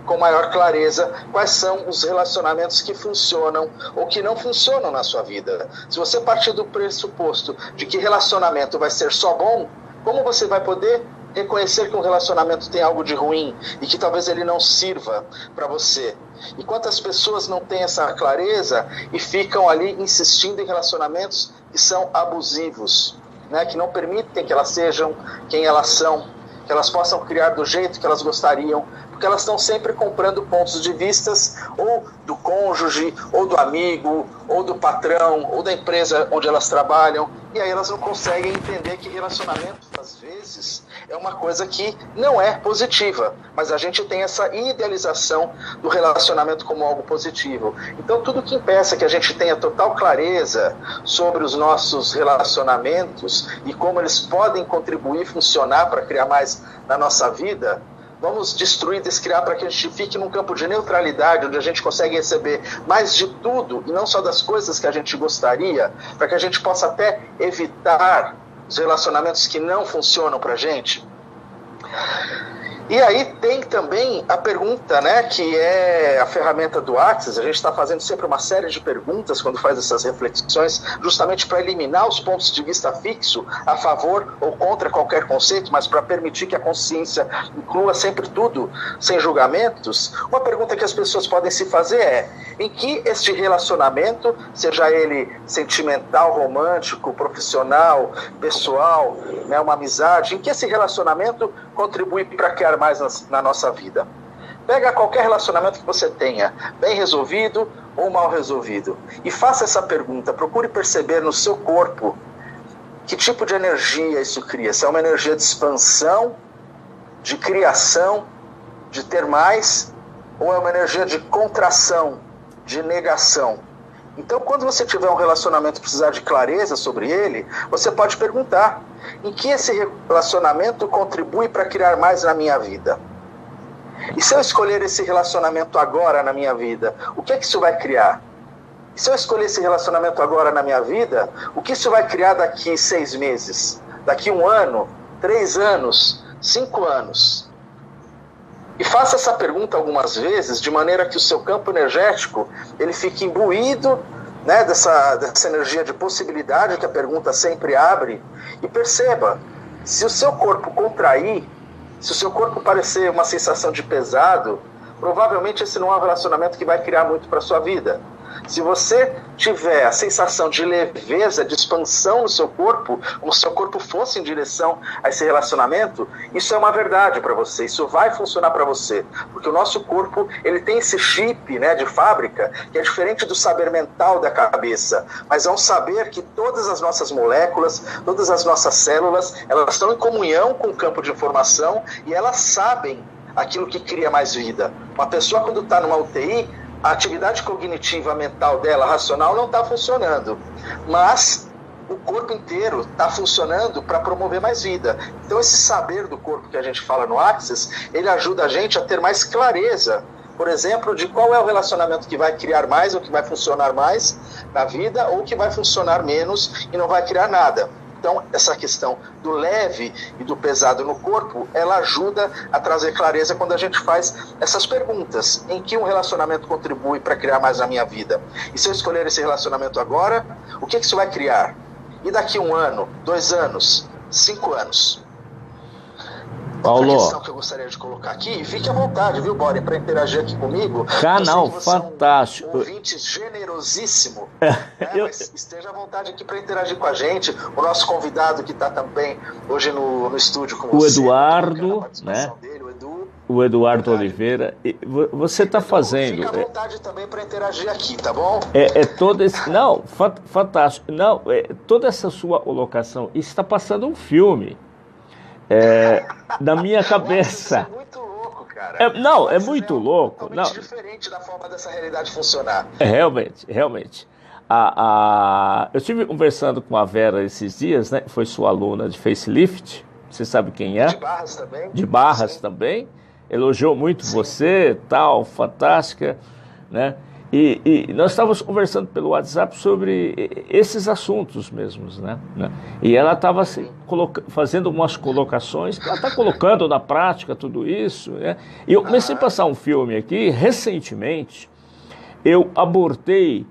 com maior clareza quais são os relacionamentos que funcionam ou que não funcionam na sua vida. Se você partir do pressuposto de que relacionamento vai ser só bom, como você vai poder reconhecer que um relacionamento tem algo de ruim e que talvez ele não sirva para você? E quantas pessoas não têm essa clareza e ficam ali insistindo em relacionamentos que são abusivos, né? Que não permitem que elas sejam quem elas são, que elas possam criar do jeito que elas gostariam, porque elas estão sempre comprando pontos de vistas ou do cônjuge, ou do amigo, ou do patrão, ou da empresa onde elas trabalham, e aí elas não conseguem entender que relacionamento, às vezes, é uma coisa que não é positiva, mas a gente tem essa idealização do relacionamento como algo positivo. Então, tudo que impeça que a gente tenha total clareza sobre os nossos relacionamentos e como eles podem contribuir e funcionar para criar mais na nossa vida, vamos destruir, descriar para que a gente fique num campo de neutralidade, onde a gente consegue receber mais de tudo, e não só das coisas que a gente gostaria, para que a gente possa até evitar os relacionamentos que não funcionam para a gente. E aí tem também a pergunta, né, que é a ferramenta do Access. A gente está fazendo sempre uma série de perguntas quando faz essas reflexões, justamente para eliminar os pontos de vista fixo a favor ou contra qualquer conceito, mas para permitir que a consciência inclua sempre tudo, sem julgamentos. Uma pergunta que as pessoas podem se fazer é: em que este relacionamento, seja ele sentimental, romântico, profissional, pessoal, né, uma amizade, em que esse relacionamento contribui para criar mais na nossa vida? Pega qualquer relacionamento que você tenha, bem resolvido ou mal resolvido, e faça essa pergunta. Procure perceber no seu corpo que tipo de energia isso cria. Se é uma energia de expansão, de criação, de ter mais, ou é uma energia de contração, de negação. Então, quando você tiver um relacionamento e precisar de clareza sobre ele, você pode perguntar: em que esse relacionamento contribui para criar mais na minha vida? E se eu escolher esse relacionamento agora na minha vida, o que é que isso vai criar? E se eu escolher esse relacionamento agora na minha vida, o que isso vai criar daqui 6 meses? Daqui 1 ano? 3 anos? 5 anos? E faça essa pergunta algumas vezes, de maneira que o seu campo energético ele fique imbuído, né, dessa energia de possibilidade que a pergunta sempre abre. E perceba, se o seu corpo contrair, se o seu corpo parecer uma sensação de pesado, provavelmente esse não é um relacionamento que vai criar muito para a sua vida. Se você tiver a sensação de leveza, de expansão no seu corpo, como se o seu corpo fosse em direção a esse relacionamento, isso é uma verdade para você, isso vai funcionar para você. Porque o nosso corpo, ele tem esse chip, né, de fábrica, que é diferente do saber mental da cabeça, mas é um saber que todas as nossas moléculas, todas as nossas células, elas estão em comunhão com o campo de informação e elas sabem aquilo que cria mais vida. Uma pessoa, quando está numa UTI, a atividade cognitiva mental dela, racional, não está funcionando, mas o corpo inteiro está funcionando para promover mais vida. Então esse saber do corpo que a gente fala no Access, ele ajuda a gente a ter mais clareza, por exemplo, de qual é o relacionamento que vai criar mais ou que vai funcionar mais na vida ou que vai funcionar menos e não vai criar nada. Então, essa questão do leve e do pesado no corpo, ela ajuda a trazer clareza quando a gente faz essas perguntas. Em que um relacionamento contribui para criar mais na minha vida? E se eu escolher esse relacionamento agora, o que isso vai criar? E daqui 1 ano, 2 anos, 5 anos? Paulo, outra questão que eu gostaria de colocar aqui, fique à vontade, viu, Boris, para interagir aqui comigo. Canal fantástico. É um ouvinte generosíssimo. Mas esteja à vontade aqui para interagir com a gente. O nosso convidado que está também hoje no estúdio com você. O Eduardo, né? Dele, o Edu. O Eduardo Oliveira. Você está fazendo. Fique à vontade também para interagir aqui, tá bom? Todo esse. Não, fantástico. Não, toda essa sua colocação está passando um filme. Na minha cabeça. É muito louco, cara. É muito louco. Totalmente diferente da forma dessa realidade funcionar. Realmente. Eu estive conversando com a Vera esses dias, né? Foi sua aluna de Facelift. Você sabe quem é? De Barras também. De Barras também. Elogiou muito você, tal, fantástica, né? E nós estávamos conversando pelo WhatsApp sobre esses assuntos mesmos, né? E ela estava assim, fazendo umas colocações, ela está colocando na prática tudo isso, né? E eu comecei a passar um filme aqui, recentemente, eu abortei.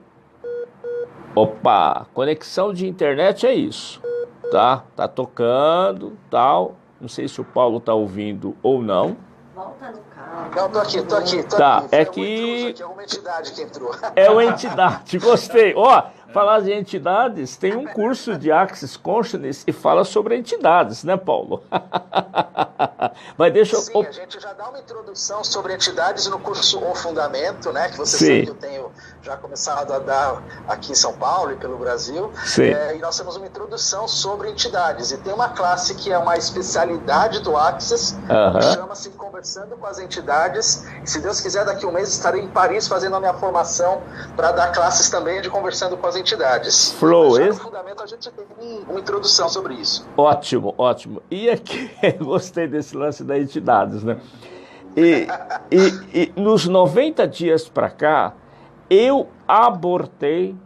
Opa, conexão de internet é isso, tá? Tá tocando, tal, não sei se o Paulo está ouvindo ou não. Volta no carro. Não, tô aqui. Tá, aqui. é que... Aqui é uma entidade que entrou. É uma entidade, gostei. Falar de entidades, tem um curso de Access Consciousness e fala sobre entidades, né, Paulo? Mas deixa eu... Sim, a gente já dá uma introdução sobre entidades no curso O Fundamento, né? Que você Sim. sabe que eu tenho já começado a dar aqui em São Paulo e pelo Brasil. Sim. E nós temos uma introdução sobre entidades. E tem uma classe que é uma especialidade do Access, que chama-se Conversando com as Entidades. E se Deus quiser, daqui a 1 mês estarei em Paris fazendo a minha formação para dar classes também de Conversando com as Entidades. Flow, no Fundamento a gente tem uma introdução sobre isso. Ótimo. E aqui, gostei desse lance das entidades, né? E nos 90 dias para cá, eu abortei,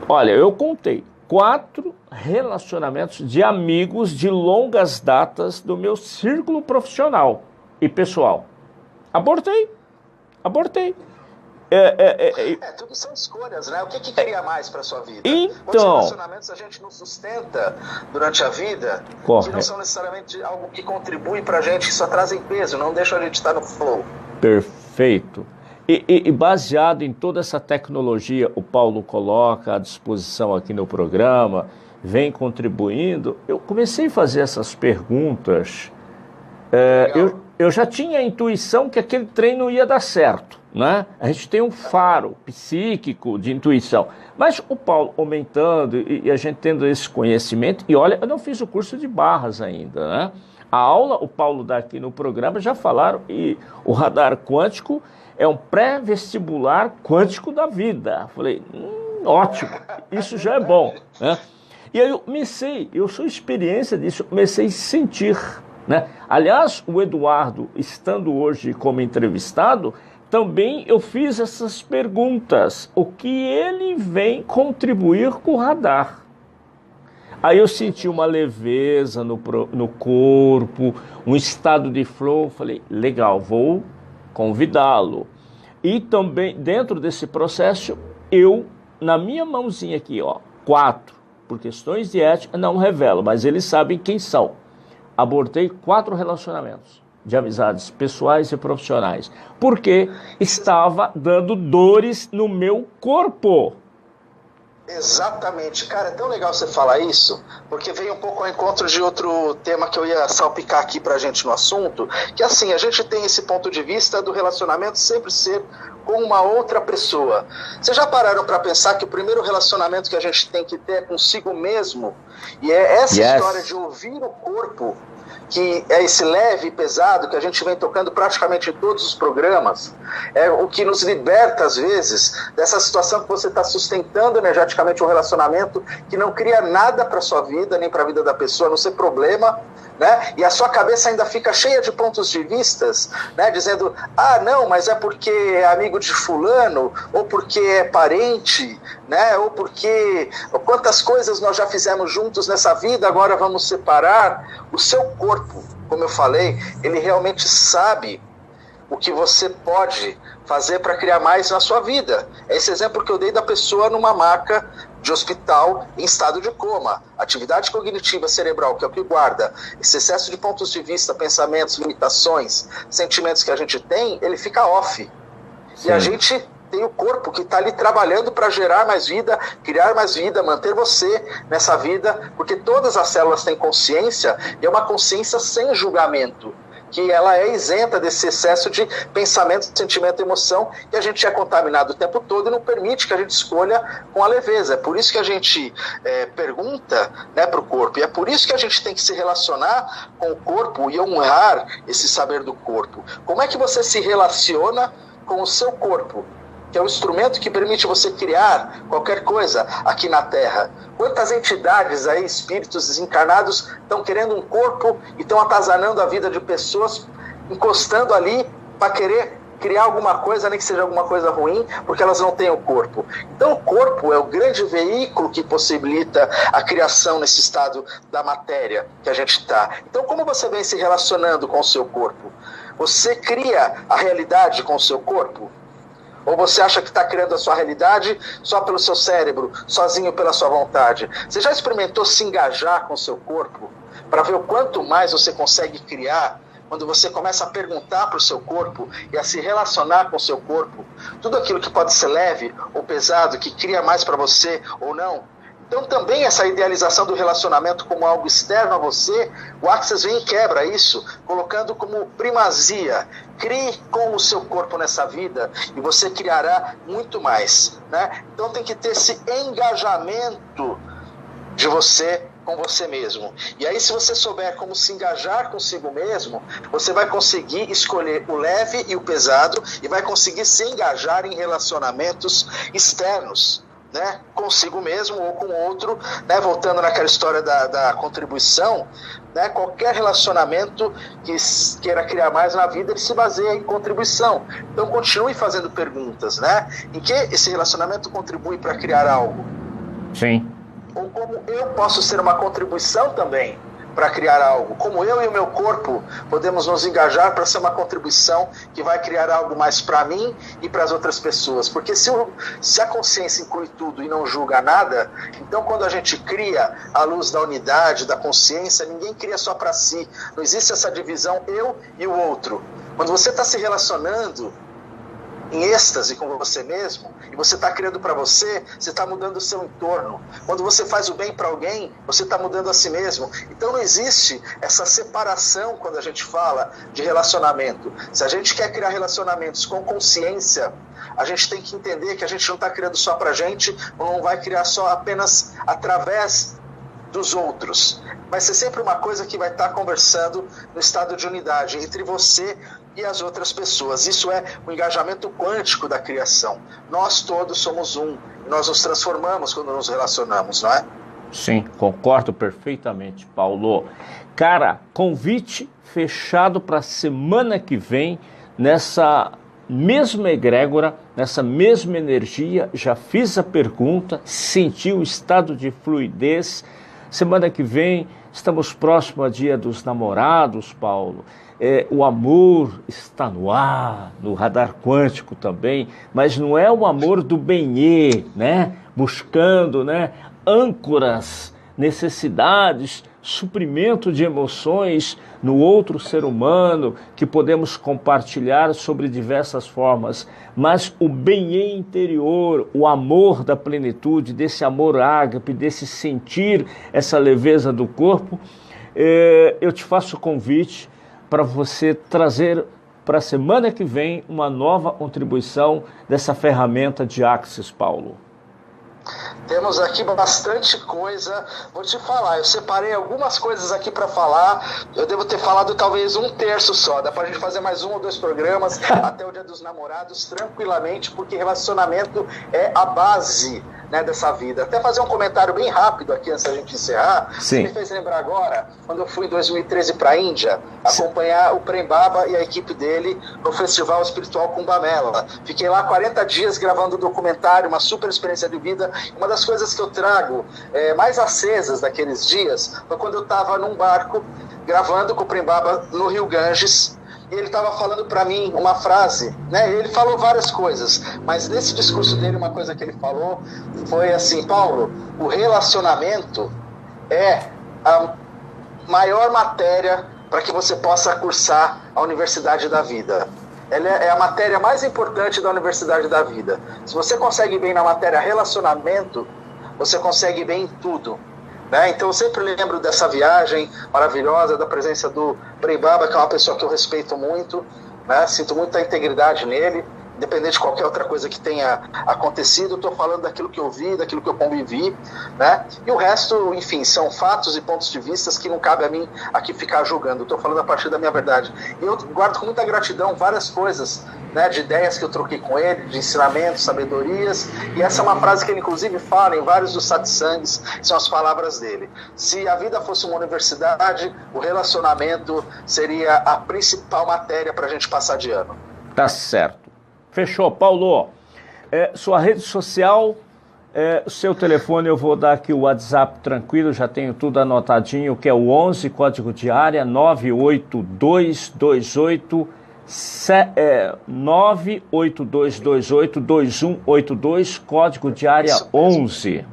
olha, eu contei 4 relacionamentos de amigos de longas datas do meu círculo profissional e pessoal. Abortei. Tudo são escolhas, né? O que cria mais para sua vida? Então, quantos relacionamentos a gente não sustenta durante a vida, correto, que não são necessariamente algo que contribui para a gente, que só trazem peso, não deixam a gente estar no flow. Perfeito. E baseado em toda essa tecnologia, o Paulo coloca à disposição aqui no programa, vem contribuindo, eu comecei a fazer essas perguntas. Eu já tinha a intuição que aquele treino ia dar certo, né? A gente tem um faro psíquico de intuição. Mas o Paulo aumentando e a gente tendo esse conhecimento, e olha, eu não fiz o curso de Barras ainda, né? A aula, o Paulo dá aqui no programa, já falaram, e o radar quântico é um pré-vestibular quântico da vida. Falei, ótimo, isso já é bom, né? E aí eu sou experiência disso, eu comecei a sentir, né? Aliás, o Eduardo, estando hoje como entrevistado, também eu fiz essas perguntas, o que ele vem contribuir com o radar. Aí eu senti uma leveza no corpo, um estado de flow, falei, legal, vou convidá-lo. E também, dentro desse processo, eu, na minha mãozinha aqui, 4, por questões de ética, não revelo, mas eles sabem quem são. Abortei 4 relacionamentos. de amizades pessoais e profissionais, porque estava dando dores no meu corpo. Exatamente, cara, é tão legal você falar isso, porque veio um pouco ao encontro de outro tema que eu ia salpicar aqui pra gente no assunto, que assim, a gente tem esse ponto de vista do relacionamento sempre ser com uma outra pessoa. Vocês já pararam para pensar que o primeiro relacionamento que a gente tem que ter é consigo mesmo? E é essa história de ouvir o corpo, que é esse leve e pesado que a gente vem tocando praticamente em todos os programas, é o que nos liberta às vezes dessa situação que você está sustentando energeticamente um relacionamento que não cria nada para sua vida, nem para a vida da pessoa, a não ser problema, né? E a sua cabeça ainda fica cheia de pontos de vistas, né? Dizendo, não, mas é porque é amigo de fulano, ou porque é parente, né? Ou porque quantas coisas nós já fizemos juntos nessa vida, agora vamos separar. O seu corpo, como eu falei, ele realmente sabe o que você pode fazer para criar mais na sua vida. É esse exemplo que eu dei da pessoa numa maca de hospital em estado de coma. Atividade cognitiva cerebral, que é o que guarda esse excesso de pontos de vista, pensamentos, limitações, sentimentos que a gente tem, ele fica off. Sim. E a gente tem o corpo que está ali trabalhando para gerar mais vida, criar mais vida, manter você nessa vida, porque todas as células têm consciência, e é uma consciência sem julgamento, que ela é isenta desse excesso de pensamento, sentimento e emoção que a gente é contaminado o tempo todo e não permite que a gente escolha com a leveza. É por isso que a gente pergunta, né, para o corpo, e é por isso que a gente tem que se relacionar com o corpo e honrar esse saber do corpo. Como é que você se relaciona com o seu corpo, que é o instrumento que permite você criar qualquer coisa aqui na Terra? Quantas entidades aí, espíritos desencarnados, estão querendo um corpo e estão atazanando a vida de pessoas, encostando ali para querer criar alguma coisa, nem que seja alguma coisa ruim, porque elas não têm o corpo. Então o corpo é o grande veículo que possibilita a criação nesse estado da matéria que a gente está. Então como você vem se relacionando com o seu corpo? Você cria a realidade com o seu corpo? Ou você acha que está criando a sua realidade só pelo seu cérebro, sozinho pela sua vontade? Você já experimentou se engajar com o seu corpo para ver o quanto mais você consegue criar quando você começa a perguntar para o seu corpo e a se relacionar com o seu corpo? Tudo aquilo que pode ser leve ou pesado, que cria mais para você ou não. Então também essa idealização do relacionamento como algo externo a você, o Access vem e quebra isso, colocando como primazia. Crie com o seu corpo nessa vida e você criará muito mais, né? Então tem que ter esse engajamento de você com você mesmo. E aí se você souber como se engajar consigo mesmo, você vai conseguir escolher o leve e o pesado e vai conseguir se engajar em relacionamentos externos, né, consigo mesmo ou com outro, né, voltando naquela história da contribuição, né, qualquer relacionamento que queira criar mais na vida, ele se baseia em contribuição. Então continue fazendo perguntas, né? Em que esse relacionamento contribui para criar algo? Sim. Ou como eu posso ser uma contribuição também para criar algo? Como eu e o meu corpo podemos nos engajar para ser uma contribuição que vai criar algo mais para mim e para as outras pessoas? Porque se a consciência inclui tudo e não julga nada, então quando a gente cria a luz da unidade, da consciência, ninguém cria só para si. Não existe essa divisão eu e o outro. Quando você está se relacionando em êxtase com você mesmo, e você está criando para você está mudando o seu entorno. Quando você faz o bem para alguém, você está mudando a si mesmo. Então não existe essa separação quando a gente fala de relacionamento. Se a gente quer criar relacionamentos com consciência, a gente tem que entender que a gente não está criando só para a gente, ou não vai criar só apenas através dos outros. Vai ser sempre uma coisa que vai estar conversando no estado de unidade entre você e as outras pessoas. Isso é o engajamento quântico da criação. Nós todos somos um, e nós nos transformamos quando nos relacionamos, não é? Sim, concordo perfeitamente, Paulo. Cara, convite fechado para a semana que vem, nessa mesma egrégora, nessa mesma energia. Já fiz a pergunta, senti o estado de fluidez. Semana que vem, estamos próximo ao Dia dos Namorados, Paulo. O amor está no ar, no radar quântico também, mas não é o amor do benê, né? Buscando, né, âncoras, necessidades suprimento de emoções no outro ser humano, que podemos compartilhar sobre diversas formas, mas o bem interior, o amor da plenitude, desse amor ágape, desse sentir essa leveza do corpo, eu te faço o convite para você trazer para a semana que vem uma nova contribuição dessa ferramenta de Axis, Paulo. Temos aqui bastante coisa. Vou te falar, eu separei algumas coisas aqui para falar. Eu devo ter falado talvez 1/3 só. Dá pra gente fazer mais 1 ou 2 programas até o Dia dos Namorados tranquilamente, porque relacionamento é a base, né, dessa vida. Até fazer um comentário bem rápido aqui antes da gente encerrar. Sim. Você me fez lembrar agora, quando eu fui em 2013 para a Índia, acompanhar o Prem Baba e a equipe dele no Festival Espiritual Kumbamela. Fiquei lá 40 dias gravando um documentário, uma super experiência de vida. Uma das coisas que eu trago mais acesas daqueles dias foi quando eu estava num barco gravando com o Prem Baba no Rio Ganges. E ele estava falando para mim uma frase, né? Ele falou várias coisas, mas nesse discurso dele, uma coisa que ele falou foi assim: Paulo, o relacionamento é a maior matéria para que você possa cursar a Universidade da Vida. Ela é a matéria mais importante da Universidade da Vida. Se você consegue bem na matéria relacionamento, você consegue bem em tudo. Né? Então eu sempre lembro dessa viagem maravilhosa, da presença do Prem Baba, que é uma pessoa que eu respeito muito, né? Sinto muita integridade nele, independente de qualquer outra coisa que tenha acontecido. Estou falando daquilo que eu vi, daquilo que eu convivi, né? E o resto, enfim, são fatos e pontos de vista que não cabe a mim aqui ficar julgando. Estou falando a partir da minha verdade. E eu guardo com muita gratidão várias coisas, né, de ideias que eu troquei com ele, de ensinamentos, sabedorias. E essa é uma frase que ele inclusive fala em vários dos satsangs, são as palavras dele. Se a vida fosse uma universidade, o relacionamento seria a principal matéria para a gente passar de ano. Tá certo. Fechou, Paulo. Sua rede social, seu telefone, eu vou dar aqui o WhatsApp tranquilo, já tenho tudo anotadinho, que é o 11, código de área 98228 982282182, código de área 11.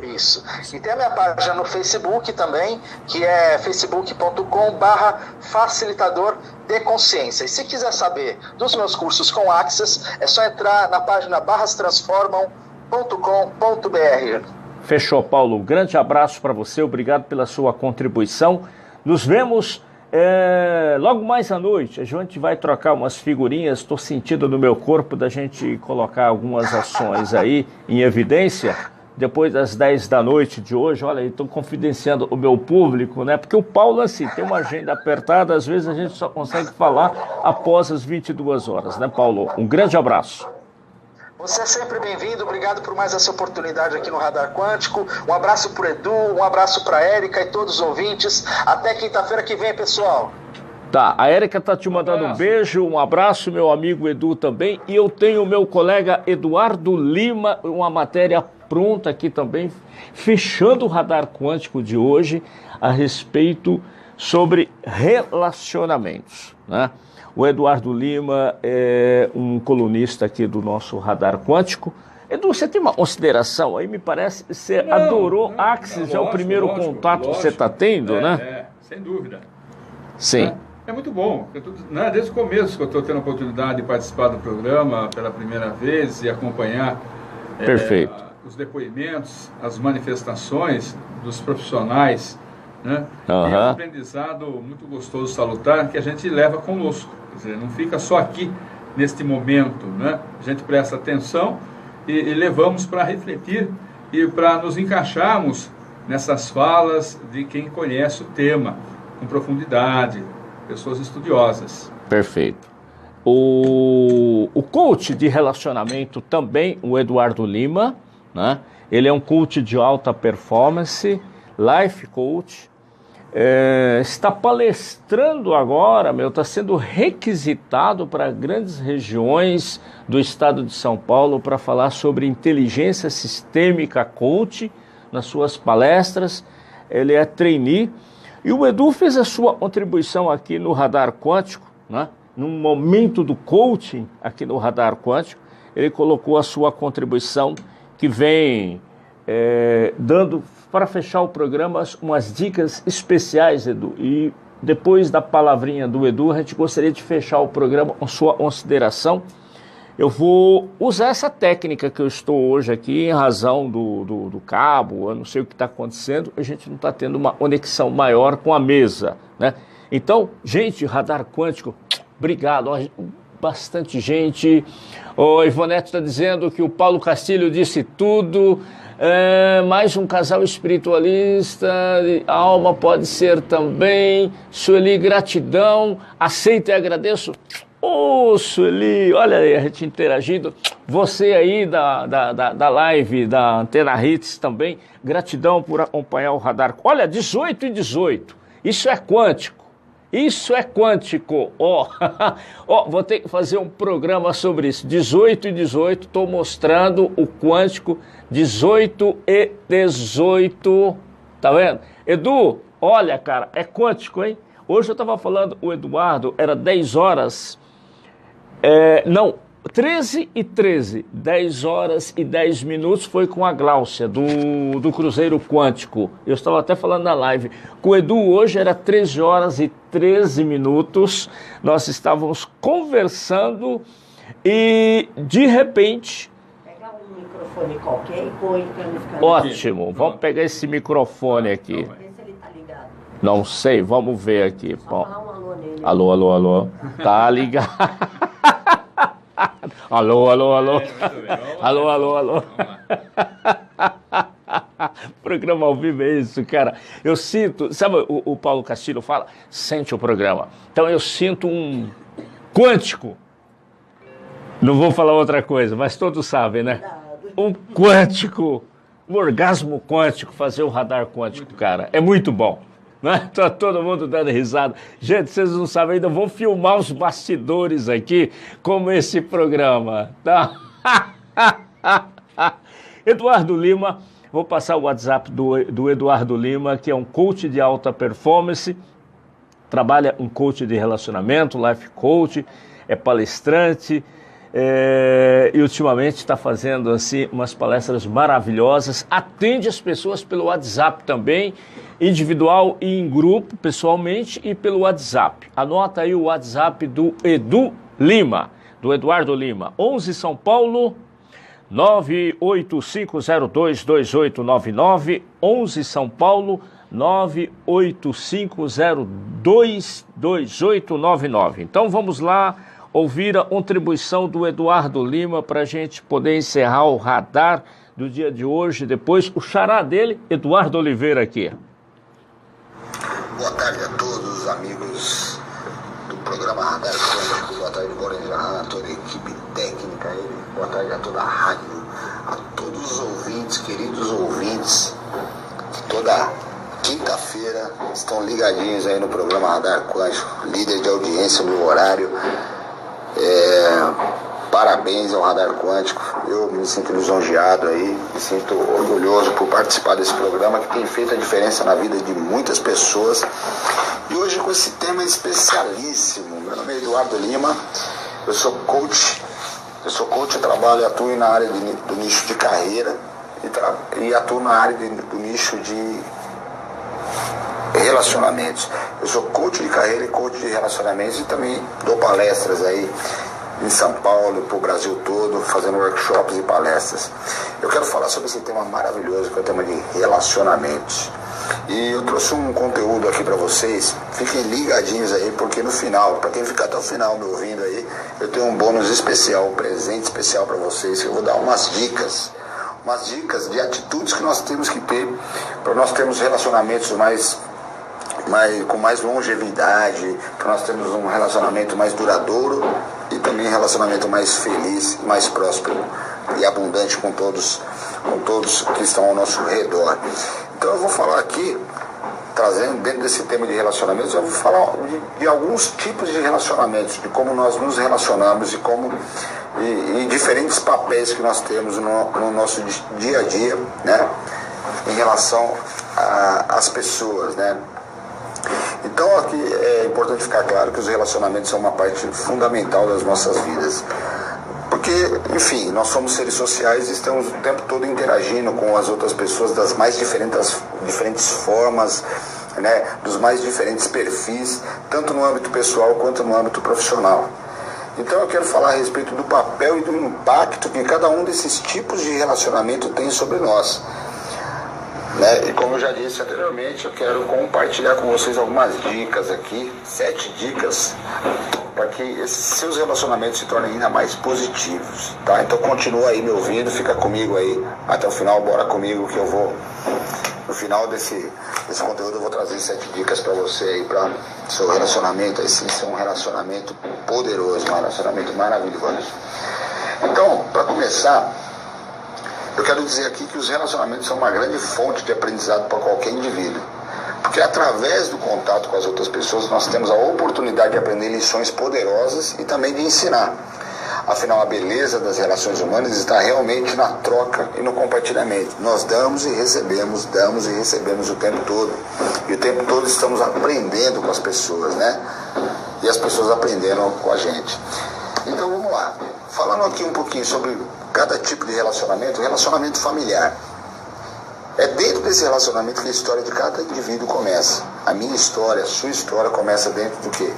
Isso. E tem a minha página no Facebook também, que é facebook.com/facilitador de consciência. E se quiser saber dos meus cursos com Axis, é só entrar na página barrastransformam.com.br. Fechou, Paulo. Grande abraço para você, obrigado pela sua contribuição. Nos vemos logo mais à noite. A gente vai trocar umas figurinhas, estou sentindo no meu corpo da gente colocar algumas ações aí em evidência. Depois das 10 da noite de hoje, olha, estou confidenciando o meu público, né? Porque o Paulo, assim, tem uma agenda apertada, às vezes a gente só consegue falar após as 22 horas, né, Paulo? Um grande abraço. Você é sempre bem-vindo, obrigado por mais essa oportunidade aqui no Radar Quântico. Um abraço para o Edu, um abraço para a Érica e todos os ouvintes. Até quinta-feira que vem, pessoal. Tá, a Érica tá te mandando um beijo, um abraço, meu amigo Edu também. E eu tenho o meu colega Eduardo Lima, uma matéria pronta aqui também, fechando o Radar Quântico de hoje, a respeito sobre relacionamentos, né? O Eduardo Lima é um colunista aqui do nosso Radar Quântico. Edu, você tem uma consideração aí? Me parece que você adorou Axis, é o primeiro contato que você está tendo, né? Sem dúvida. Sim. É muito bom. Desde o começo que eu estou tendo a oportunidade de participar do programa pela primeira vez e acompanhar Perfeito. Os depoimentos, as manifestações dos profissionais, né? Uhum. E é um aprendizado muito gostoso, salutar, que a gente leva conosco. Quer dizer, não fica só aqui, neste momento, né? A gente presta atenção e levamos para refletir e para nos encaixarmos nessas falas de quem conhece o tema com profundidade, pessoas estudiosas. Perfeito. O coach de relacionamento também, o Eduardo Lima, né? Ele é um coach de alta performance, life coach, está palestrando agora, está sendo requisitado para grandes regiões do estado de São Paulo para falar sobre inteligência sistêmica coach nas suas palestras. Ele é trainee e o Edu fez a sua contribuição aqui no Radar Quântico, né? Num momento do coaching aqui no Radar Quântico, ele colocou a sua contribuição que vem dando, para fechar o programa, umas dicas especiais, Edu. E depois da palavrinha do Edu, a gente gostaria de fechar o programa com sua consideração. Eu vou usar essa técnica que eu estou hoje aqui, em razão do cabo, eu não sei o que está acontecendo, a gente não está tendo uma conexão maior com a mesa, né? Então, gente, Radar Quântico, obrigado, bastante gente. O Ivonete está dizendo que o Paulo Castilho disse tudo, mais um casal espiritualista, a alma pode ser também. Sueli, gratidão, aceito e agradeço. Ô, Sueli, olha aí, a gente interagindo. Você aí da live da Antena Hits também, gratidão por acompanhar o Radar. Olha, 18 e 18, isso é quântico. Isso é quântico, ó, vou ter que fazer um programa sobre isso, 18 e 18, estou mostrando o quântico, 18 e 18, tá vendo? Edu, olha, cara, é quântico, hein? Hoje eu estava falando, o Eduardo, era 10 horas, 13 e 13, 10 horas e 10 minutos foi com a Gláucia, do Cruzeiro Quântico. Eu estava até falando na live. Com o Edu hoje era 13 horas e 13 minutos. Nós estávamos conversando e, de repente... Pegar um microfone qualquer e põe para não ficar... Ótimo, vamos pegar esse microfone aqui. Vê se ele tá ligado. Não sei, vamos ver aqui. Só falar um alô nele. Alô, alô, alô. Tá ligado. Alô, alô, alô. Alô, alô, alô. Programa ao vivo é isso, cara. Eu sinto, sabe o Paulo Castilho fala? Sente o programa. Então eu sinto um quântico. Não vou falar outra coisa, mas todos sabem, né? Um quântico, um orgasmo quântico, fazer o radar quântico, cara. É muito bom. Né? Tá todo mundo dando risada. Gente, vocês não sabem ainda, vou filmar os bastidores aqui, como esse programa, tá? Eduardo Lima, vou passar o WhatsApp do Eduardo Lima, que é um coach de alta performance, trabalha um coach de relacionamento, life coach, é palestrante, e ultimamente está fazendo assim umas palestras maravilhosas, atende as pessoas pelo WhatsApp também, individual e em grupo, pessoalmente e pelo WhatsApp. Anota aí o WhatsApp do Edu Lima, do Eduardo Lima, 11 São Paulo, 985022899, 11 São Paulo, 985022899. Então vamos lá ouvir a contribuição do Eduardo Lima para a gente poder encerrar o radar do dia de hoje. Depois o xará dele, Eduardo Oliveira aqui. Boa tarde a todos os amigos do programa Radar Quântico. Boa tarde, Borenjan, toda a equipe técnica. Boa tarde a toda a rádio, a todos os ouvintes, queridos ouvintes, que toda quinta-feira estão ligadinhos aí no programa Radar Quântico, líder de audiência no horário. Parabéns ao Radar Quântico. Eu me sinto lisonjeado aí, me sinto orgulhoso por participar desse programa que tem feito a diferença na vida de muitas pessoas. E hoje com esse tema especialíssimo. Meu nome é Eduardo Lima, eu sou coach, eu trabalho e atuo na área do nicho de carreira e atuo na área do nicho de relacionamentos. Eu sou coach de carreira e coach de relacionamentos e também dou palestras aí em São Paulo, para o Brasil todo, fazendo workshops e palestras. Eu quero falar sobre esse tema maravilhoso, que é o tema de relacionamentos. E eu trouxe um conteúdo aqui para vocês, fiquem ligadinhos aí, porque no final, para quem ficar até o final me ouvindo aí, eu tenho um bônus especial, um presente especial para vocês, que eu vou dar umas dicas de atitudes que nós temos que ter, para nós termos relacionamentos com mais longevidade, para nós termos um relacionamento mais duradouro e também um relacionamento mais feliz, mais próspero e abundante com todos que estão ao nosso redor. Então eu vou falar aqui, trazendo dentro desse tema de relacionamentos, eu vou falar de alguns tipos de relacionamentos, de como nós nos relacionamos e diferentes papéis que nós temos no nosso dia a dia, né, em relação às pessoas, né. Então aqui é importante ficar claro que os relacionamentos são uma parte fundamental das nossas vidas. Porque, enfim, nós somos seres sociais e estamos o tempo todo interagindo com as outras pessoas das mais diferentes formas, né, dos mais diferentes perfis, tanto no âmbito pessoal quanto no âmbito profissional. Então eu quero falar a respeito do papel e do impacto que cada um desses tipos de relacionamento tem sobre nós. Né? E como eu já disse anteriormente, eu quero compartilhar com vocês algumas dicas aqui, 7 dicas, para que esses seus relacionamentos se tornem ainda mais positivos. Tá? Então continua aí me ouvindo, fica comigo aí até o final, bora comigo que eu vou, no final desse conteúdo eu vou trazer 7 dicas para você aí, para seu relacionamento, aí sim ser um relacionamento poderoso, um relacionamento maravilhoso. Então, para começar, eu quero dizer aqui que os relacionamentos são uma grande fonte de aprendizado para qualquer indivíduo. Porque através do contato com as outras pessoas nós temos a oportunidade de aprender lições poderosas e também de ensinar. Afinal, a beleza das relações humanas está realmente na troca e no compartilhamento. Nós damos e recebemos o tempo todo. E o tempo todo estamos aprendendo com as pessoas, né? E as pessoas aprendendo com a gente. Então vamos lá. Falando aqui um pouquinho sobre cada tipo de relacionamento, o relacionamento familiar. É dentro desse relacionamento que a história de cada indivíduo começa. A minha história, a sua história começa dentro do quê?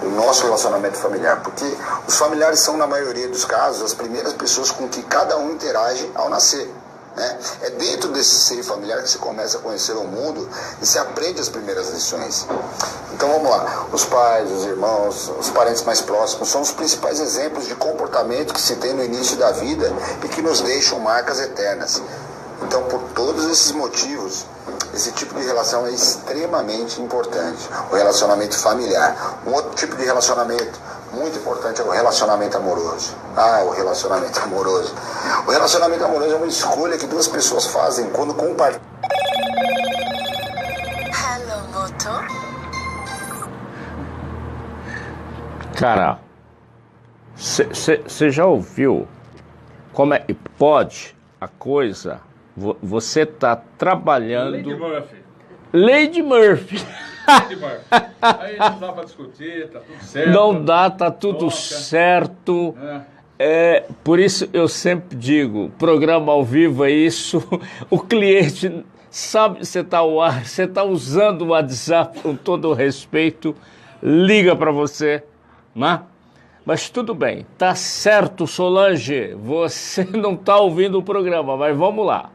Do nosso relacionamento familiar. Porque os familiares são, na maioria dos casos, as primeiras pessoas com que cada um interage ao nascer. Né? É dentro desse seio familiar que se começa a conhecer o mundo e se aprende as primeiras lições. Então vamos lá, os pais, os irmãos, os parentes mais próximos são os principais exemplos de comportamento que se tem no início da vida e que nos deixam marcas eternas. Então, por todos esses motivos, esse tipo de relação é extremamente importante. O relacionamento familiar. Um outro tipo de relacionamento muito importante é o relacionamento amoroso. O relacionamento amoroso. O relacionamento amoroso é uma escolha que duas pessoas fazem quando compartilham. Hello, motor. Cara, você já ouviu como é que pode a coisa? Você está trabalhando... Lady Murphy. Lady Murphy. Lady Murphy. Aí não dá para discutir, tá tudo certo. Não dá, tá tudo certo. Por isso eu sempre digo, programa ao vivo é isso. O cliente sabe que você está ao ar, você está usando o WhatsApp com todo o respeito, liga para você, né? Mas tudo bem, tá certo, Solange, você não está ouvindo o programa, mas vamos lá.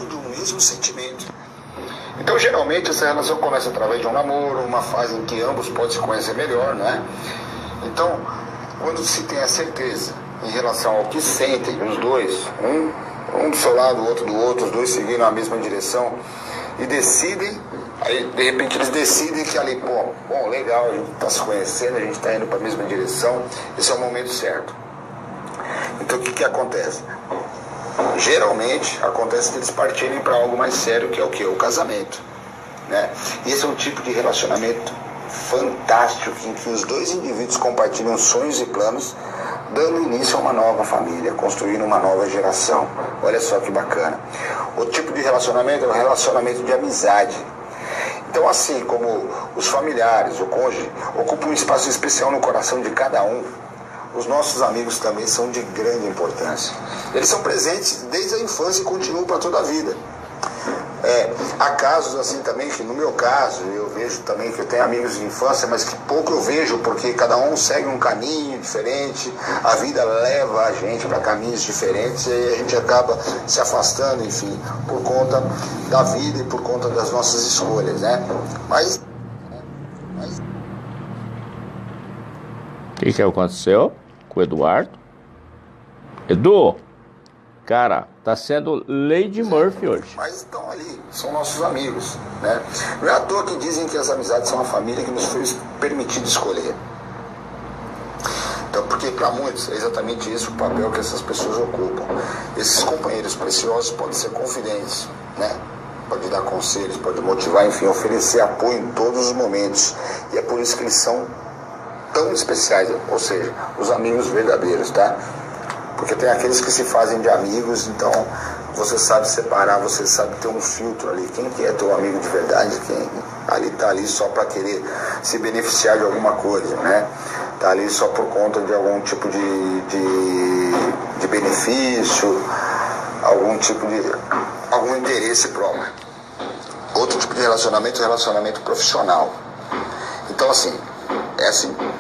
Do mesmo sentimento. Então, geralmente, essa relação começa através de um namoro, uma fase em que ambos podem se conhecer melhor, né? Então, quando se tem a certeza em relação ao que sentem os dois, um do seu lado, o outro do outro, os dois seguindo a mesma direção e decidem, aí de repente eles decidem que ali, bom, legal, a gente está se conhecendo, a gente está indo para a mesma direção, esse é o momento certo. Então, o que acontece? Geralmente acontece que eles partirem para algo mais sério, que é o quê? O casamento, né? E esse é um tipo de relacionamento fantástico em que os dois indivíduos compartilham sonhos e planos, dando início a uma nova família, construindo uma nova geração. Olha só que bacana. O tipo de relacionamento é o relacionamento de amizade. Então, assim como os familiares, o cônjuge, ocupam um espaço especial no coração de cada um, os nossos amigos também são de grande importância. Eles são presentes desde a infância e continuam para toda a vida. Há casos assim também, que no meu caso, eu vejo também que eu tenho amigos de infância, mas que pouco eu vejo, porque cada um segue um caminho diferente, a vida leva a gente para caminhos diferentes, e aí a gente acaba se afastando, enfim, por conta da vida e por conta das nossas escolhas, né? Mas... O que aconteceu com o Eduardo? Edu, cara, tá sendo Lady Murphy hoje. Mas estão ali, são nossos amigos, né? Não é à toa que dizem que as amizades são a família que nos foi permitido escolher. Então, porque para muitos é exatamente esse o papel que essas pessoas ocupam. Esses companheiros preciosos podem ser confidentes, né? Pode dar conselhos, pode motivar, enfim, oferecer apoio em todos os momentos. E é por isso que eles são tão especiais, ou seja, os amigos verdadeiros, tá? Porque tem aqueles que se fazem de amigos, então você sabe separar, você sabe ter um filtro ali. Quem que é teu amigo de verdade, quem ali tá ali só para querer se beneficiar de alguma coisa, né? está ali só por conta de algum tipo de benefício, algum interesse próprio. Outro tipo de relacionamento é o relacionamento profissional. Então, assim,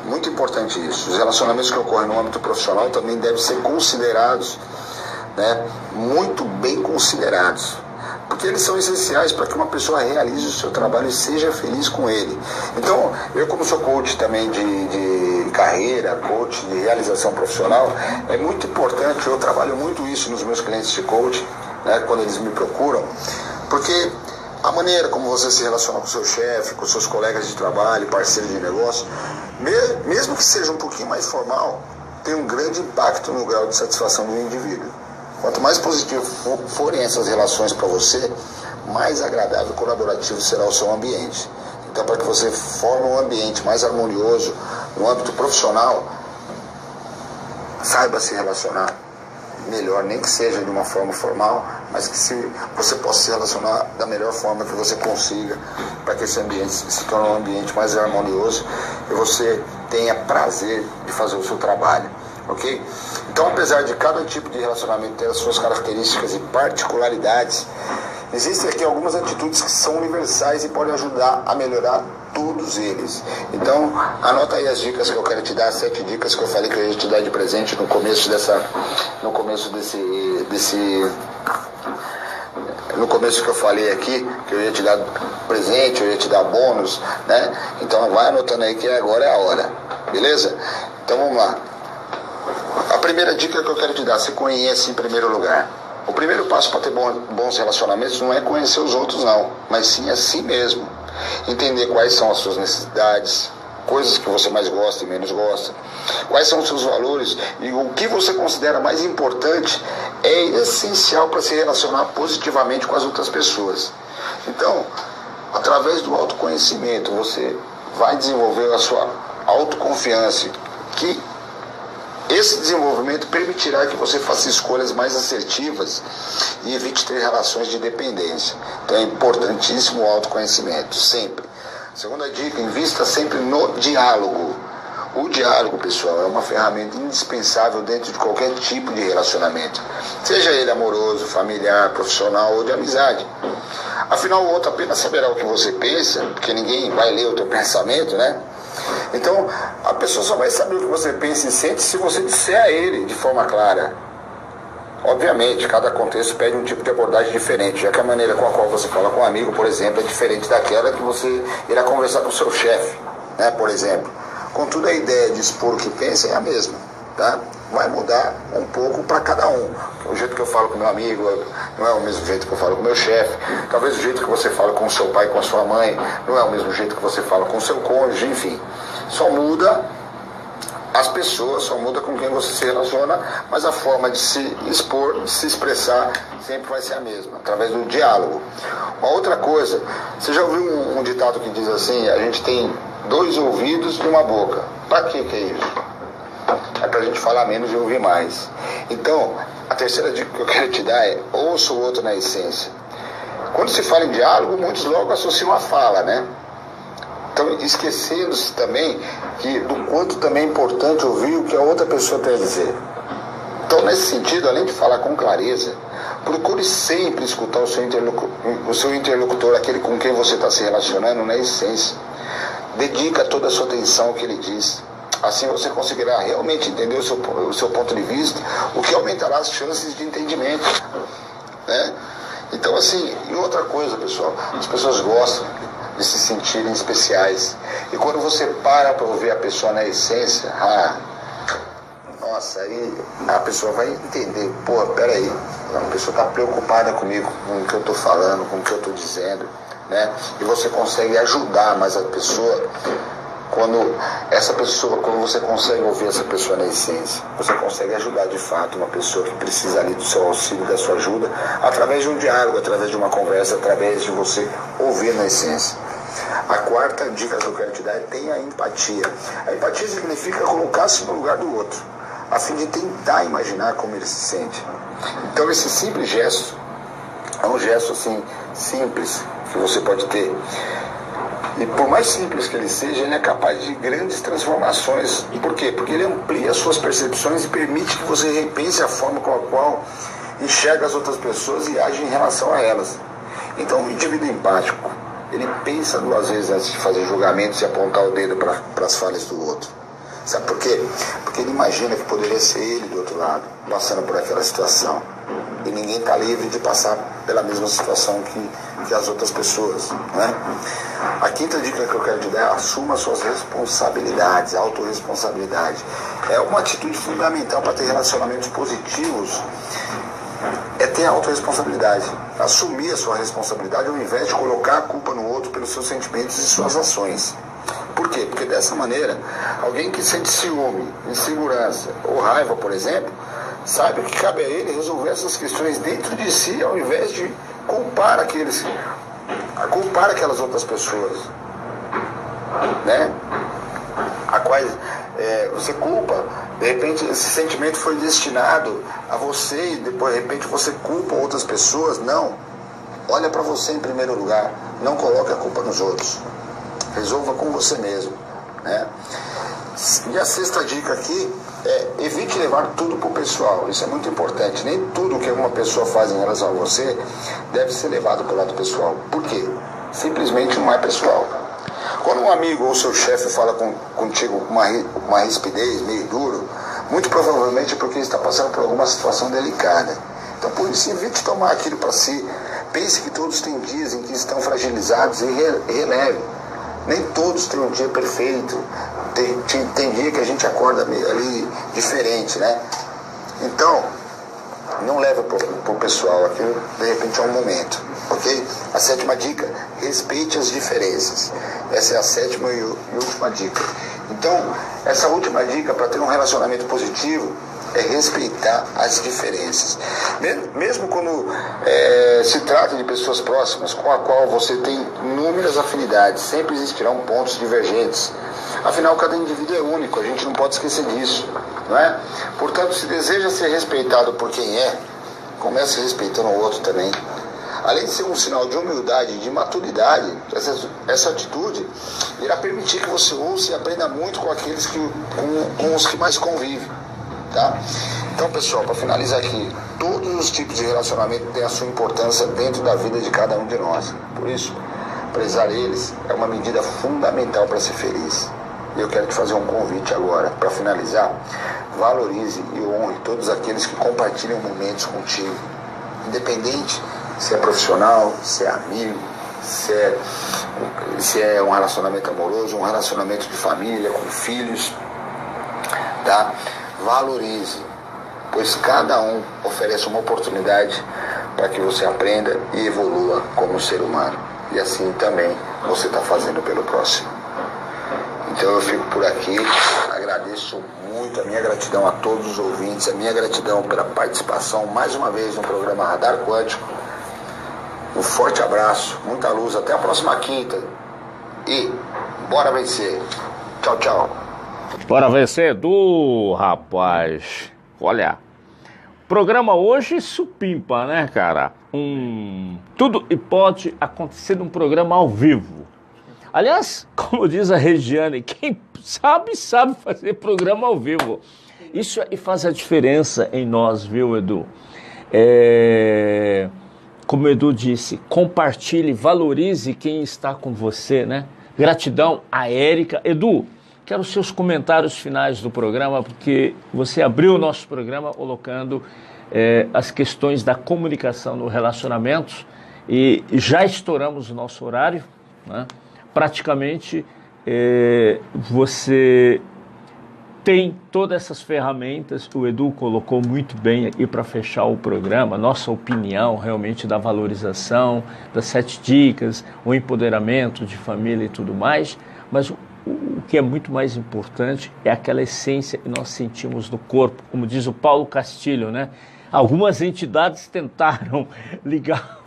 muito importante isso. Os relacionamentos que ocorrem no âmbito profissional também devem ser considerados, né, muito bem considerados, porque eles são essenciais para que uma pessoa realize o seu trabalho e seja feliz com ele. Então, eu como sou coach também de carreira, coach de realização profissional, é muito importante, eu trabalho muito isso nos meus clientes de coach, né, quando eles me procuram, porque a maneira como você se relaciona com o seu chefe, com seus colegas de trabalho, parceiros de negócio, mesmo que seja um pouquinho mais formal, tem um grande impacto no grau de satisfação do indivíduo. Quanto mais positivo forem essas relações para você, mais agradável e colaborativo será o seu ambiente. Então, para que você forme um ambiente mais harmonioso no âmbito profissional, saiba se relacionar melhor, nem que seja de uma forma formal, mas que você possa se relacionar da melhor forma que você consiga, para que esse ambiente se torne um ambiente mais harmonioso e você tenha prazer de fazer o seu trabalho. Ok? Então, apesar de cada tipo de relacionamento ter as suas características e particularidades, existem aqui algumas atitudes que são universais e podem ajudar a melhorar todos eles. Então, anota aí as dicas que eu quero te dar, 7 dicas que eu falei que eu ia te dar de presente no começo que eu falei aqui, que eu ia te dar presente, eu ia te dar bônus, né? Então, vai anotando aí que agora é a hora, beleza? Então, vamos lá. A primeira dica que eu quero te dar, se conhece em primeiro lugar. O primeiro passo para ter bons relacionamentos não é conhecer os outros não, mas sim a si mesmo. Entender quais são as suas necessidades, coisas que você mais gosta e menos gosta, quais são os seus valores e o que você considera mais importante é essencial para se relacionar positivamente com as outras pessoas. Então, através do autoconhecimento, você vai desenvolver a sua autoconfiança, que esse desenvolvimento permitirá que você faça escolhas mais assertivas e evite ter relações de dependência. Então é importantíssimo o autoconhecimento, sempre. Segunda dica, invista sempre no diálogo. O diálogo, pessoal, é uma ferramenta indispensável dentro de qualquer tipo de relacionamento, seja ele amoroso, familiar, profissional ou de amizade. Afinal, o outro apenas saberá o que você pensa, porque ninguém vai ler o teu pensamento, né? Então, a pessoa só vai saber o que você pensa e sente se você disser a ele de forma clara. Obviamente, cada contexto pede um tipo de abordagem diferente, já que a maneira com a qual você fala com um amigo, por exemplo, é diferente daquela que você irá conversar com o seu chefe, né, por exemplo. Contudo, a ideia de expor o que pensa é a mesma, tá? Vai mudar um pouco para cada um. O jeito que eu falo com meu amigo não é o mesmo jeito que eu falo com meu chefe. Talvez o jeito que você fala com o seu pai, com a sua mãe, não é o mesmo jeito que você fala com o seu cônjuge, enfim. Só muda as pessoas, só muda com quem você se relaciona, mas a forma de se expor, de se expressar, sempre vai ser a mesma, através do diálogo. Uma outra coisa, você já ouviu um ditado que diz assim, a gente tem 2 ouvidos e uma boca. Para que é isso? É para a gente falar menos e ouvir mais. Então, a terceira dica que eu quero te dar é ouça o outro na essência. Quando se fala em diálogo, muitos logo associam a fala, né? Então, esquecendo-se também do quanto também é importante ouvir o que a outra pessoa tem a dizer. Então, nesse sentido, além de falar com clareza, procure sempre escutar o seu interlocutor, aquele com quem você está se relacionando, na essência. Dedica toda a sua atenção ao que ele diz. Assim você conseguirá realmente entender o seu ponto de vista, o que aumentará as chances de entendimento, né? Então, assim, e outra coisa, pessoal, as pessoas gostam de se sentirem especiais. E quando você para ouvir a pessoa na essência, nossa, aí a pessoa vai entender, pô, peraí, a pessoa está preocupada comigo, com o que eu estou falando, com o que eu estou dizendo, né? E você consegue ajudar mais a pessoa. Quando você consegue ouvir essa pessoa na essência, você consegue ajudar de fato uma pessoa que precisa ali do seu auxílio, da sua ajuda, através de um diálogo, através de uma conversa, através de você ouvir na essência. A quarta dica que eu quero te dar é tenha empatia. A empatia significa colocar-se no lugar do outro, a fim de tentar imaginar como ele se sente. Então esse simples gesto, é um gesto assim, simples, que você pode ter. E por mais simples que ele seja, ele é capaz de grandes transformações. Por quê? Porque ele amplia as suas percepções e permite que você repense a forma com a qual enxerga as outras pessoas e age em relação a elas. Então, o indivíduo empático, ele pensa 2 vezes antes de fazer julgamentos e apontar o dedo para as falhas do outro. Sabe por quê? Porque ele imagina que poderia ser ele do outro lado, passando por aquela situação. E ninguém está livre de passar pela mesma situação que as outras pessoas, né? A 5ª dica que eu quero te dar é: assuma suas responsabilidades, autorresponsabilidade. É uma atitude fundamental para ter relacionamentos positivos, é ter autorresponsabilidade. Assumir a sua responsabilidade ao invés de colocar a culpa no outro pelos seus sentimentos e suas ações. Por quê? Porque dessa maneira, alguém que sente ciúme, insegurança ou raiva, por exemplo, sabe que cabe a ele resolver essas questões dentro de si, ao invés de culpar aquelas outras pessoas, né? A quais você culpa. De repente esse sentimento foi destinado a você e depois de repente você culpa outras pessoas. Não. Olha para você em primeiro lugar. Não coloque a culpa nos outros. Resolva com você mesmo, né? E a 6ª dica aqui é: evite levar tudo para o pessoal. Isso é muito importante. Nem tudo que uma pessoa faz em relação a você deve ser levado para o lado pessoal. Por quê? Simplesmente não é pessoal. Quando um amigo ou seu chefe fala contigo com uma rispidez, meio duro, muito provavelmente é porque ele está passando por alguma situação delicada. Então, por isso, evite tomar aquilo para si. Pense que todos têm dias em que estão fragilizados e releve. Nem todos têm um dia perfeito. Tem dia que a gente acorda ali diferente, né? Então, não leva pro pessoal, aquilo de repente é um momento, ok? A 7ª dica: respeite as diferenças. Essa é a 7ª e última dica. Então, essa última dica para ter um relacionamento positivo é respeitar as diferenças. Mesmo quando se trata de pessoas próximas com a qual você tem inúmeras afinidades, sempre existirão pontos divergentes. Afinal, cada indivíduo é único, a gente não pode esquecer disso, não é? Portanto, se deseja ser respeitado por quem é, comece respeitando o outro também. Além de ser um sinal de humildade e de maturidade, essa atitude irá permitir que você ouça e aprenda muito com aqueles com os que mais convive, tá? Então, pessoal, para finalizar aqui, todos os tipos de relacionamento têm a sua importância dentro da vida de cada um de nós. Por isso, prezar eles é uma medida fundamental para ser feliz. E eu quero te fazer um convite agora, para finalizar: valorize e honre todos aqueles que compartilham momentos contigo, independente se é profissional, se é amigo, se é um relacionamento amoroso, um relacionamento de família, com filhos, tá? Valorize, pois cada um oferece uma oportunidade para que você aprenda e evolua como ser humano. E assim também você está fazendo pelo próximo. Então eu fico por aqui, agradeço muito, a minha gratidão a todos os ouvintes, a minha gratidão pela participação mais uma vez no programa Radar Quântico. Um forte abraço, muita luz, até a próxima quinta e bora vencer. Tchau, tchau. Bora vencer, Edu, rapaz. Olha, programa hoje supimpa, né, cara? Tudo e pode acontecer num programa ao vivo. Aliás, como diz a Regiane, quem sabe fazer programa ao vivo. Isso aí faz a diferença em nós, viu, Edu? Como o Edu disse, compartilhe, valorize quem está com você, né? Gratidão a Érica. Edu, quero os seus comentários finais do programa, porque você abriu o nosso programa colocando as questões da comunicação no relacionamento e já estouramos o nosso horário, né? Praticamente você tem todas essas ferramentas, o Edu colocou muito bem aqui para fechar o programa, nossa opinião realmente da valorização, das 7 dicas, o empoderamento de família e tudo mais, mas o que é muito mais importante é aquela essência que nós sentimos no corpo, como diz o Paulo Castilho, né? Algumas entidades tentaram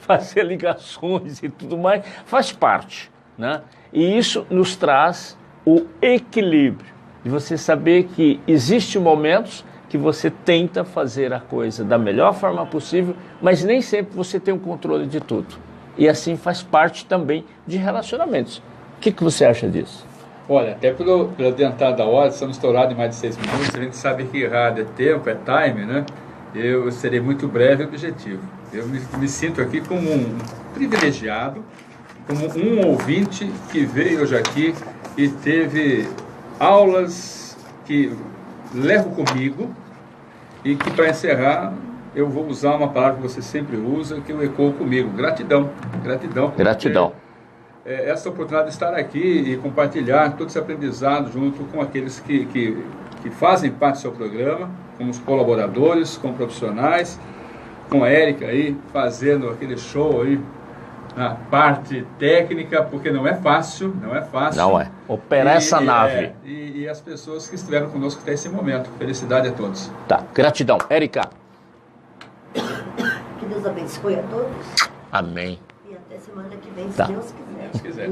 fazer ligações e tudo mais, faz parte, né? E isso nos traz o equilíbrio, de você saber que existem momentos que você tenta fazer a coisa da melhor forma possível, mas nem sempre você tem o controle de tudo. E assim faz parte também de relacionamentos, que você acha disso? Olha, até pela adiantada hora, estamos estourados em mais de 6 minutos, a gente sabe que rádio é tempo, é time, né? Eu serei muito breve e objetivo. Eu me sinto aqui como um privilegiado, como um ouvinte que veio hoje aqui e teve aulas que levo comigo e que, para encerrar, eu vou usar uma palavra que você sempre usa, que eu ecoo comigo. Gratidão. Gratidão. Gratidão. Essa oportunidade de estar aqui e compartilhar todo esse aprendizado junto com aqueles que fazem parte do seu programa, como os colaboradores, como profissionais, com a Érica aí, fazendo aquele show aí, na parte técnica, porque não é fácil. Não é. Operar essa nave. E as pessoas que estiveram conosco até esse momento. Felicidade a todos. Tá, gratidão. Érica. Que Deus abençoe a todos. Amém. E até semana que vem, se Tá. Deus quiser. Se quiser.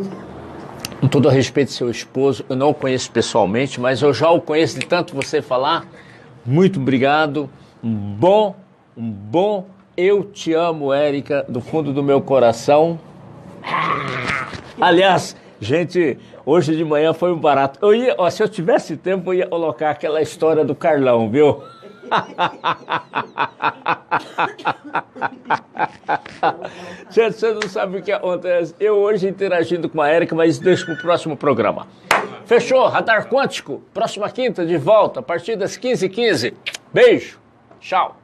Com todo respeito ao seu esposo, eu não o conheço pessoalmente, mas eu já o conheço de tanto você falar. Muito obrigado. Um bom eu te amo, Érica, do fundo do meu coração. Aliás, gente, hoje de manhã foi um barato. Se eu tivesse tempo, eu ia colocar aquela história do Carlão, viu? Gente, você não sabe o que acontece. Eu hoje interagindo com a Érica, mas deixo para o próximo programa. Fechou? Radar Quântico. Próxima quinta, de volta, a partir das 15h15. Beijo. Tchau.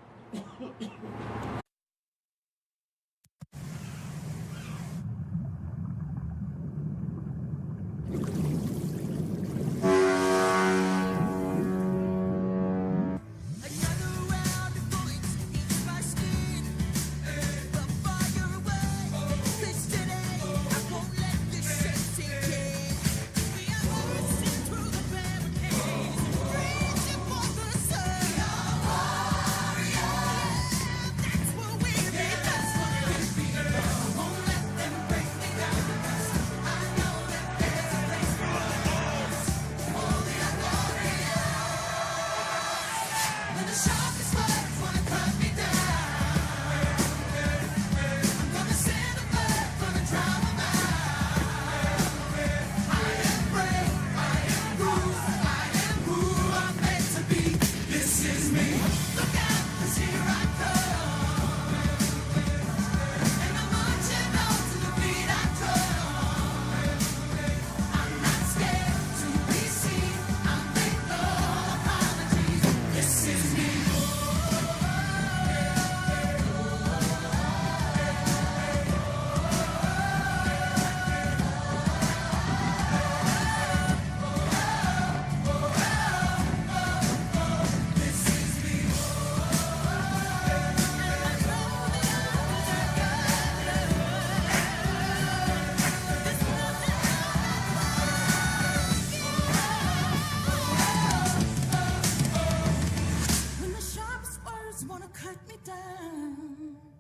Wanna cut me down.